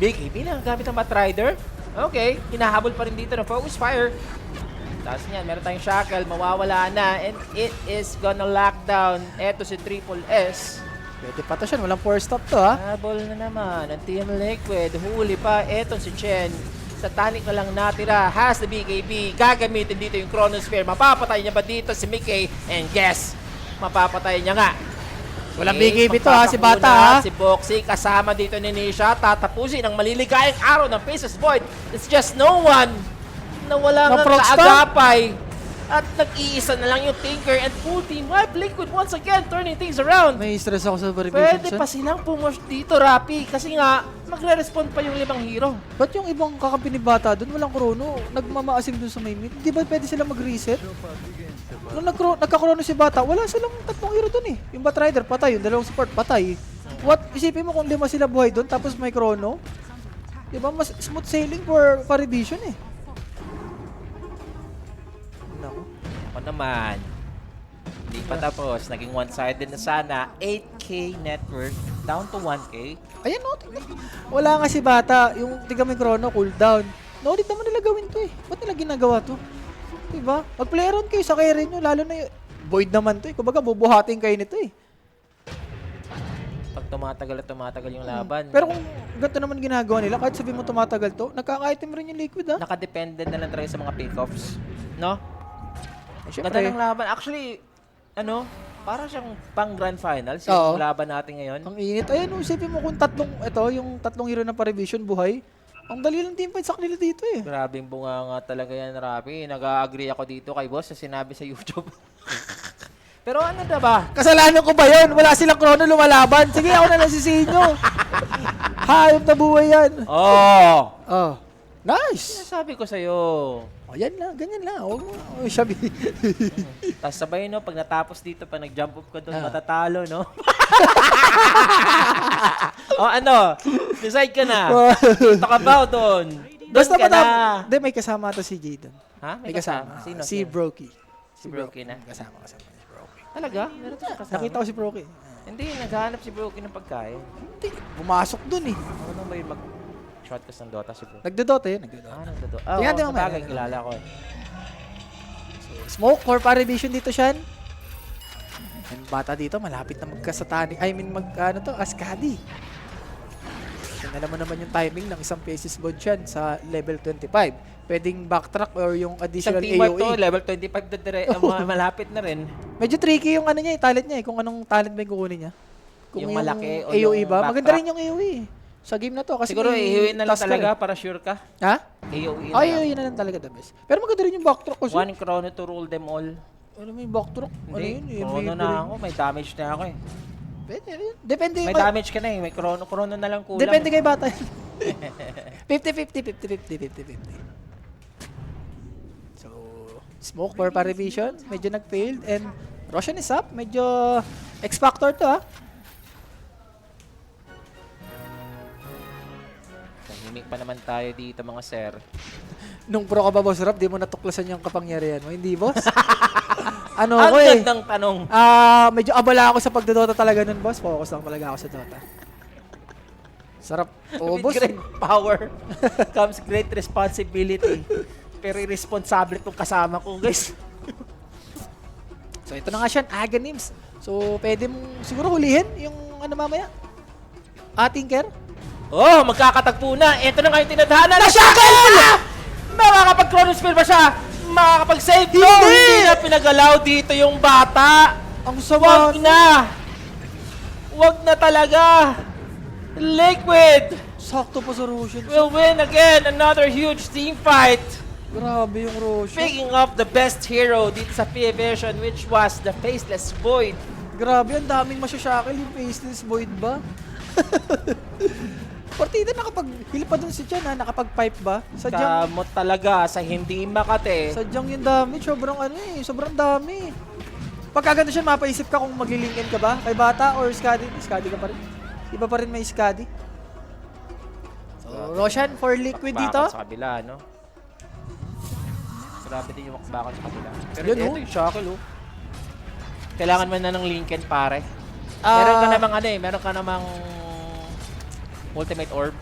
BKB na gamit ang Batrider. Okay. Hinahabol pa rin dito ng Focus Fire. Tapos niyan, meron tayong Shackle. Mawawala na. And it is gonna lock down. Eto si Triple S. pwede pa to siya. Walang force stop to, ha? Habol na naman ang Team Liquid. Huli pa. Eto si Chen. Sa Tanic na lang natira. Has the BKB. Gagamitin dito yung Chronosphere. Mapapatay niya ba dito si Mickey? And guess, mapapatay niya nga. Walang BKB to, ha? Si Bata, ha? Si Boxy kasama dito ni Nisha. Tatapusin ang maliligayang araw ng Faceless Void. It's just no one na wala nga Na-proc kaagapay. At nag-iisa na lang yung Tinker and full team wipe. Liquid once again turning things around. May stress ako sa variation. Pwede pa silang pumush dito, Rapi. Kasi nga, magre-respond pa yung 5 hero. Ba't yung ibang kakampi ni Bata doon, walang chrono? Nagmamaasim doon sa main mid. Di ba pwede silang mag-reset? Nung nagka-chrono si Bata, wala silang 3 hero doon eh. Yung Batrider, patay. Yung 2 support, patay. What? Isipin mo kung 5 sila buhay doon, tapos may chrono? Di ba? Mas smooth sailing for Vision eh. Naku. Ako naman. Hindi pa tapos. Naging one-sided na sana. 8K network down to 1K. Ayan o, tingnan. Wala nga si Bata. Yung tiga may chrono, cooldown. No-ulit naman nila gawin to eh. Ba't nila ginagawa to? Diba? Mag-play around kayo sa carry nyo, lalo na yung Void naman to eh. Kumbaga, bubuhatin kayo nito eh. Pag tumatagal yung laban. Pero kung ganito naman ginagawa nila, kahit sabihin mo tumatagal to, nakaka-item rin yung Liquid ha. Nakadependent na lang talaga sa mga pick-offs. No? Eh, Ganda ng laban. Actually, para siyang pang grand finals Oo. yung laban natin ngayon. Ang init. Ayan, isipin mo kung yung tatlong hero ng Parivision buhay. Ang dali lang teamfight sa kanila dito eh. Grabing bunga nga talaga yan, Rapi. Nag-agree ako dito kay boss sa sinabi sa YouTube. Pero ano na ba? Kasalanan ko ba yun? Wala silang chrono lumalaban. Sige, ako na nasisihin nyo. Hayop na buhay yan. Oh! Oh. Nice. Sabi ko sa'yo. Oh, yan lang. Ganyan lang. Huwag mo. Oh, sabi. Tapos sabay, pag natapos dito, pag nag-jump up ka doon, matatalo, no? Decide ka na. Dito ka ba o doon? Basta Doon ka na. Hindi, may kasama ito si Jaden. Ha? May kasama. Sino? Si Brokey. Si Brokey na. Kasama si Brokey. Talaga? Meron siya kasama? Nakita ko si Brokey. Hindi, naghahanap si Brokey ng pagkain. Hindi. Pumasok dun eh. Ano ba yung mag-shotcast ng Dota si Brokey? Nagdodota yun. Nagdodota. Nagdodota. Tingnan din Sa mamaya. bagay, kilala ko eh. Smoke for Parivision dito siyan. Yung bata dito, malapit na magkasatani. Ascadi. Alam mo naman yung timing ng isang Faceless Void siyan sa level 25. Pwedeng backtrack or yung Isang additional team wipe to, AoE. level 25 na malapit na rin. Medyo tricky yung niya, talent niya eh. Kung anong talent ba yung kukunin niya. Kung Yung malaki o AoE yung ba? Maganda backtrack? rin yung AoE. Sa game na to. Kasi Siguro may ihiwin na lang task ka talaga eh. para sure ka. Ha? AoE na Ay, lang. AoE na lang talaga the best. Pero maganda rin yung backtrack kasi. One chrono to rule them all. Ano may backtrack? Ano yun? Hindi, chrono na ako. May damage na ako eh. Pwede rin. Depende. May damage ka na eh. May chrono na lang kulang. Depende kay bata. 50-50. So, smoke for Parivision. Medyo nag-failed. And Roshan is up. Medyo X-Factor to ha. Tahimik pa naman tayo dito mga sir. Nung pro ka ba, Boss Rap, di mo natuklasan yung kapangyarihan mo. Hindi, boss? ano Ang ko eh. gandang tanong. Medyo abala ako sa pagdodota talaga nun, boss. Focus lang talaga ako sa Dota. Sarap. Oo, With boss. great power comes great responsibility. Pero irresponsible itong kasama ko, guys. So, ito na nga siya, Aganims. So, pwede mong siguro hulihin yung ano mamaya. Tinker. Oh, magkakatagpo na. Ito na nga yung tinadhana na Shackle! Makakapag-chronosphere ba siya? Makakapag-save? No, hindi na pinagalaw dito yung bata. Ang sama. Wag na. Wag na talaga. Liquid Sakto pa sa Roshan. will win again. Another huge team fight. Grabe yung Roshan. Speaking of the best hero dito sa PA version, which was the Faceless Void. Grabe, ang daming masyashakil yung Faceless Void ba? Partida nakapag-heal pa dun si Chan ha, nakapag-pipe ba? Sadyang, Kamot talaga sa hindi makate. sadyang yung damage, sobrang ano eh, sobrang dami. Pagka ganito siya, mapaisip ka kung maglilingkin ka ba? Kay Bata or Skadi? Skadi ka pa rin. Iba pa rin may Skadi. So, Roshan for Liquid dito. Bakbakan sa kabila, no? Grabe din yung makbakan sa kabila. Pero Yun, ito oh. yung Shackle, oh. Kailangan man na ng Lincoln, pare. Ah. Meron ka namang ano eh, meron ka namang Ultimate Orb.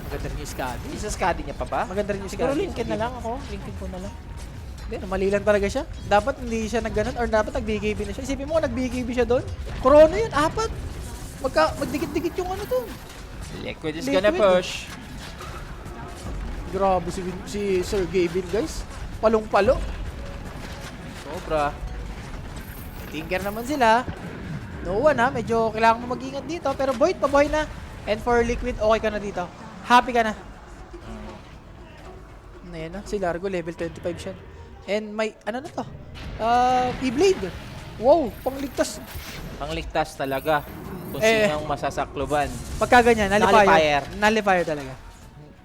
Maganda rin yung Skadi. Isa Skadi niya pa ba? Maganda rin yung Siguro Skadi. Lincoln na lang ako. Lincoln ko na lang. Hindi, mali lang talaga siya. Dapat hindi siya nagganon or dapat nag-BKB na siya. Isipin mo kung nag-BKB siya doon. Corona yun, 4. Magdikit-dikit yung ano to. Liquid is Liquid. gonna push. Grabe si Sir Gavin, guys. Palong-palo. Sobra. Tinker naman sila. No one ha, medyo kailangan mo mag-ingat dito. Pero Void, pabuhay na. And for Liquid, okay ka na dito. Happy ka na. Ayan na, si Largo, level 25 siya. And may, ano na to? E-Blade. Wow, pangligtas. Pangligtas talaga. Kung Eh. sino ang masasakloban. Pagka ganyan, Nullifier. nullifier. Nullifier talaga.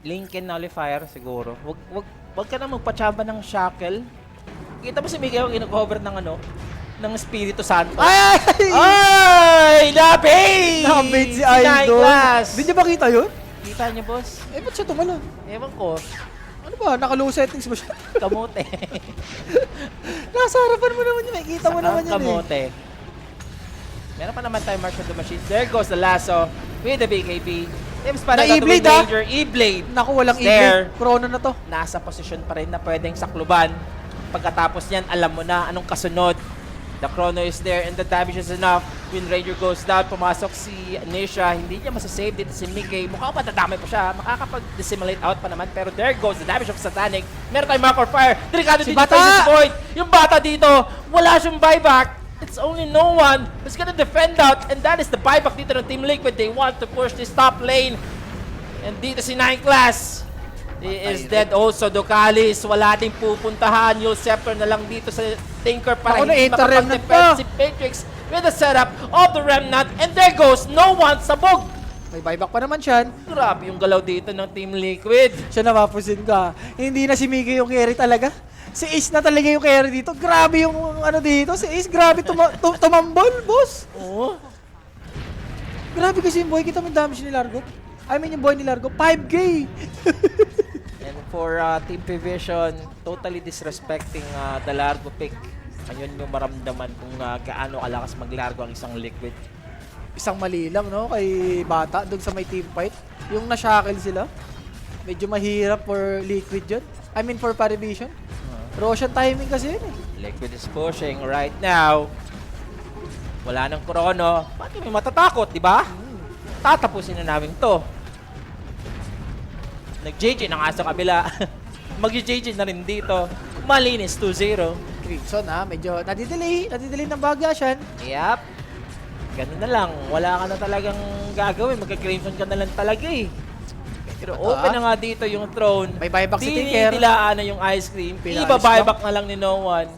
Lincoln Nullifier siguro. Wag ka na magpatsamba ng Shackle. Kita mo si Miguel ang ino-cover ng ano? Ng Espiritu Santo. Ay! Ay! Nabate! Nakabait si Idol. Class. Di niya ba kita yun? Kita niyo, boss? Eh, ba't siya tumalon? Ewan ko. Ano ba? Naka-low settings ba siya? Kamote. Nasa harapan mo naman yun. Kita mo naman yun eh. Kamote. Meron pa naman tayo March of the Machine. There goes the lasso with the BKB. Tips pa Na rin E-Blade, ah. Major E-Blade. Naku, walang There. E-Blade. Chrono na to. Nasa posisyon pa rin na pwedeng sakluban. Pagkatapos niyan, alam mo na anong kasunod. The chrono is there and the damage is enough. When Ranger goes down, pumasok si Nisha. Hindi niya masasave dito si Mickey. Mukhang matadamay pa siya. Makakapag-dissimulate out pa naman. Pero there goes the damage of Satanic. Meron tayong Mark or Fire. Delikado Si dito Bata! Faceless Void. Yung bata dito, wala siyang buyback. It's only no one who's gonna defend out. And that is the buyback dito ng Team Liquid. They want to push this top lane. And dito si 9 Class. He is dead also. Ducalis, wala ding pupuntahan. Yul Scepter na lang dito sa Tinker para Ako, hindi na-enter Remnant makapag-defend pa. si Matrix with the setup of the Remnant. And there goes, no one sabog. May buyback pa naman siya. Grabe yung galaw dito ng Team Liquid. Siya napapusin ka. Hindi na si Miggy yung carry talaga. Si Ace na talaga yung carry dito. Grabe yung ano dito. Si Ace, grabe tumambol, boss. Oh. Grabe kasi yung boy. Kita mo yung damage ni Largo. I mean yung boy ni Largo. 5K. And for Team Vision, totally disrespecting the Largo pick. Ayun yung maramdaman kung gaano kalakas maglargo ang isang Liquid. Isang mali lang, no? Kay Bata, doon sa may team fight. Yung na-shackle sila. Medyo mahirap for Liquid yun. I mean for Parivision. Roshan timing kasi yun eh. Liquid is pushing right now. Wala nang chrono. Bakit may matatakot, di ba? Tatapusin na namin to. Nag-JJ na nga sa kabila. Mag-JJ na rin dito. Malinis 2-0. Crimson medyo nadidelay ng bagya siya. Yep. Ganun na lang. Wala ka na talagang gagawin. Magka-Crimson ka na lang talaga eh. Pero open na nga dito yung throne. May buyback si Tinker. Dinidilaan na yung ice cream. Pinalis Iba-buyback na lang ni no one.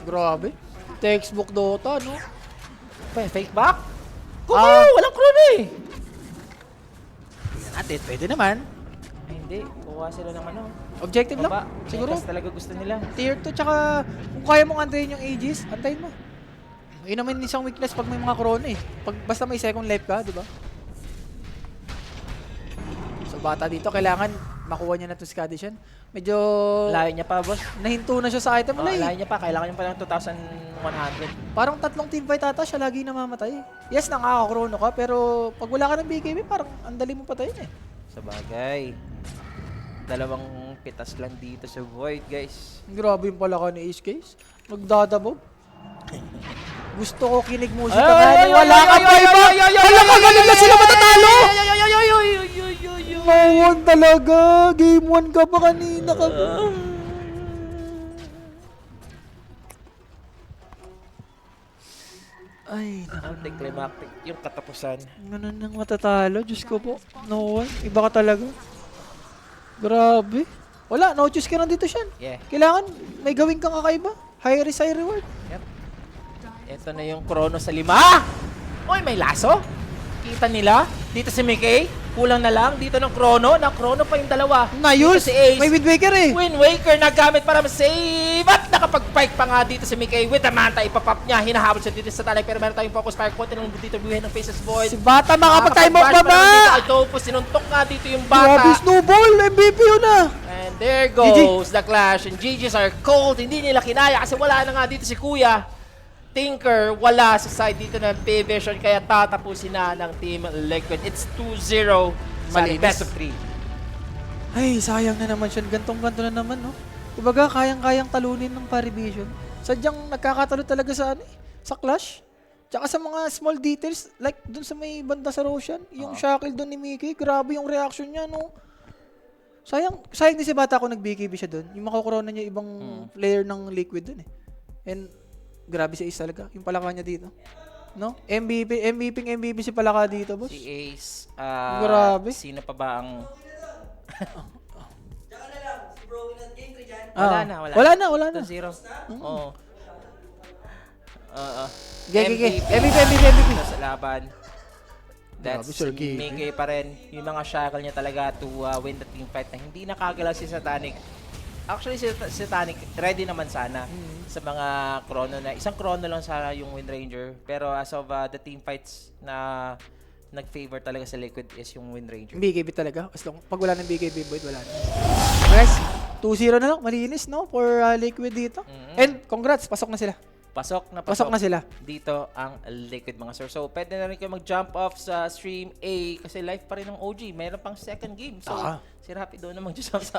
Grabe. Textbook Dota, no? Fake back? Kung walang chrono eh. Natin, pwede naman. Ay, hindi. Kuha sila ng ano. Objective lang. Baba. Siguro. Megas talaga gusto nila. Tier 2, tsaka kung kaya mong antayin yung Aegis, antayin mo. Yun naman isang weakness pag may mga corona eh. Basta may second life ka, di ba? So bata dito, kailangan makuha niya na to si Kadishan. Medyo Layo niya pa, boss. nahinto na siya sa item Oh, wala layo eh. niya pa. Kailangan niya pa ng 2,100. Parang 3 teamfight ata siya lagi namamatay. Yes, nakaka-chrono ka, pero pag wala ka ng BKB, parang ang dali mo patayin eh. Sa bagay. 2 pitas lang dito sa Void, guys. Grabe yung pala ka ni Ace Case. Nagdadabog. Gusto ko kinig musika Ay, nga. ay, Wala ay, ka ay, pa ay, iba. ay, ay, ay, Wala ay, ka, ay, ganun na ay, sila ay, matatalo. ay, ay, ay, ay, ay, ay, ay, ay, ay. No one talaga. Game 1 ka pa kanina ka. Ay, Anticlimactic yung katapusan. ganun nang matatalo. Diyos ko po. No one. Iba ka talaga. Grabe. Wala, no choice ka lang dito, Shan. Yeah. Kailangan may gawin kang kakaiba. High risk, high reward. Yep. Ito na yung chrono sa 5. Uy, may laso. Kita nila. Dito si Mickey. Kulang na lang. Dito ng chrono. Na chrono pa yung dalawa. Nayus! Dito si Ace. May Wind Waker eh. Wind Waker nagamit para ma-save. At nakapag-pike pa nga dito si Mickey. With the manta, ipapop niya. Hinahabol siya dito sa talay. Pero meron tayong focus fire. Konti nung dito buhay ng Faces Void. Si Bata makapag-time off Nakakapag-bash pa ba? pa naman dito kay Topo. Sinuntok nga dito yung Grabe, bata. snowball! MVP yun ah! And there goes the clash. And GG's are cold. Hindi nila kinaya kasi wala na nga dito si Kuya. Tinker, wala sa side dito ng P-Vision. Kaya tatapusin na ng Team Liquid. It's 2-0. Mali, Malinis. best of 3. Ay, sayang na naman siya. Gantong-ganto na naman, no? Kumbaga, kayang-kayang talunin ng Parivision. Sadyang nagkakatalo talaga sa, ano, eh, sa clash. Tsaka sa mga small details, like dun sa may banda sa Roshan, yung shackle dun ni Mickey, grabe yung reaction niya, no? Sayang din si Bata kung nag-BKB siya dun. Yung makakorona niya ibang player ng Liquid dun, eh. And, grabe si Ace talaga. Yung palaka niya dito. No? MVP si palaka dito, boss. Si Ace. Grabe. Sino pa ba ang... Ah, Wala wala na. 2-0. Oo. Gege. MVP. Sa laban. That's Grabe, Sir si Gege. Mickey pa rin. Yung mga shackle niya talaga to win the team fight na hindi nakagalaw si Satanic. Actually, si Satanic ready naman sana sa mga chrono na. Isang chrono lang sana yung Wind Ranger. Pero as of the team fights na nag-favor talaga sa Liquid is yung Wind Ranger. BKB talaga. As long, pag wala ng BKB, Void, wala na. Guys, 2-0 na lang. Malinis, no? For Liquid dito. And congrats, pasok na sila. Pasok na sila. dito ang Liquid, mga sir. So, pwede na rin kayo mag-jump off sa stream A kasi live pa rin ng OG. Mayroon pang second game. So, si Rapido na mag-jump sa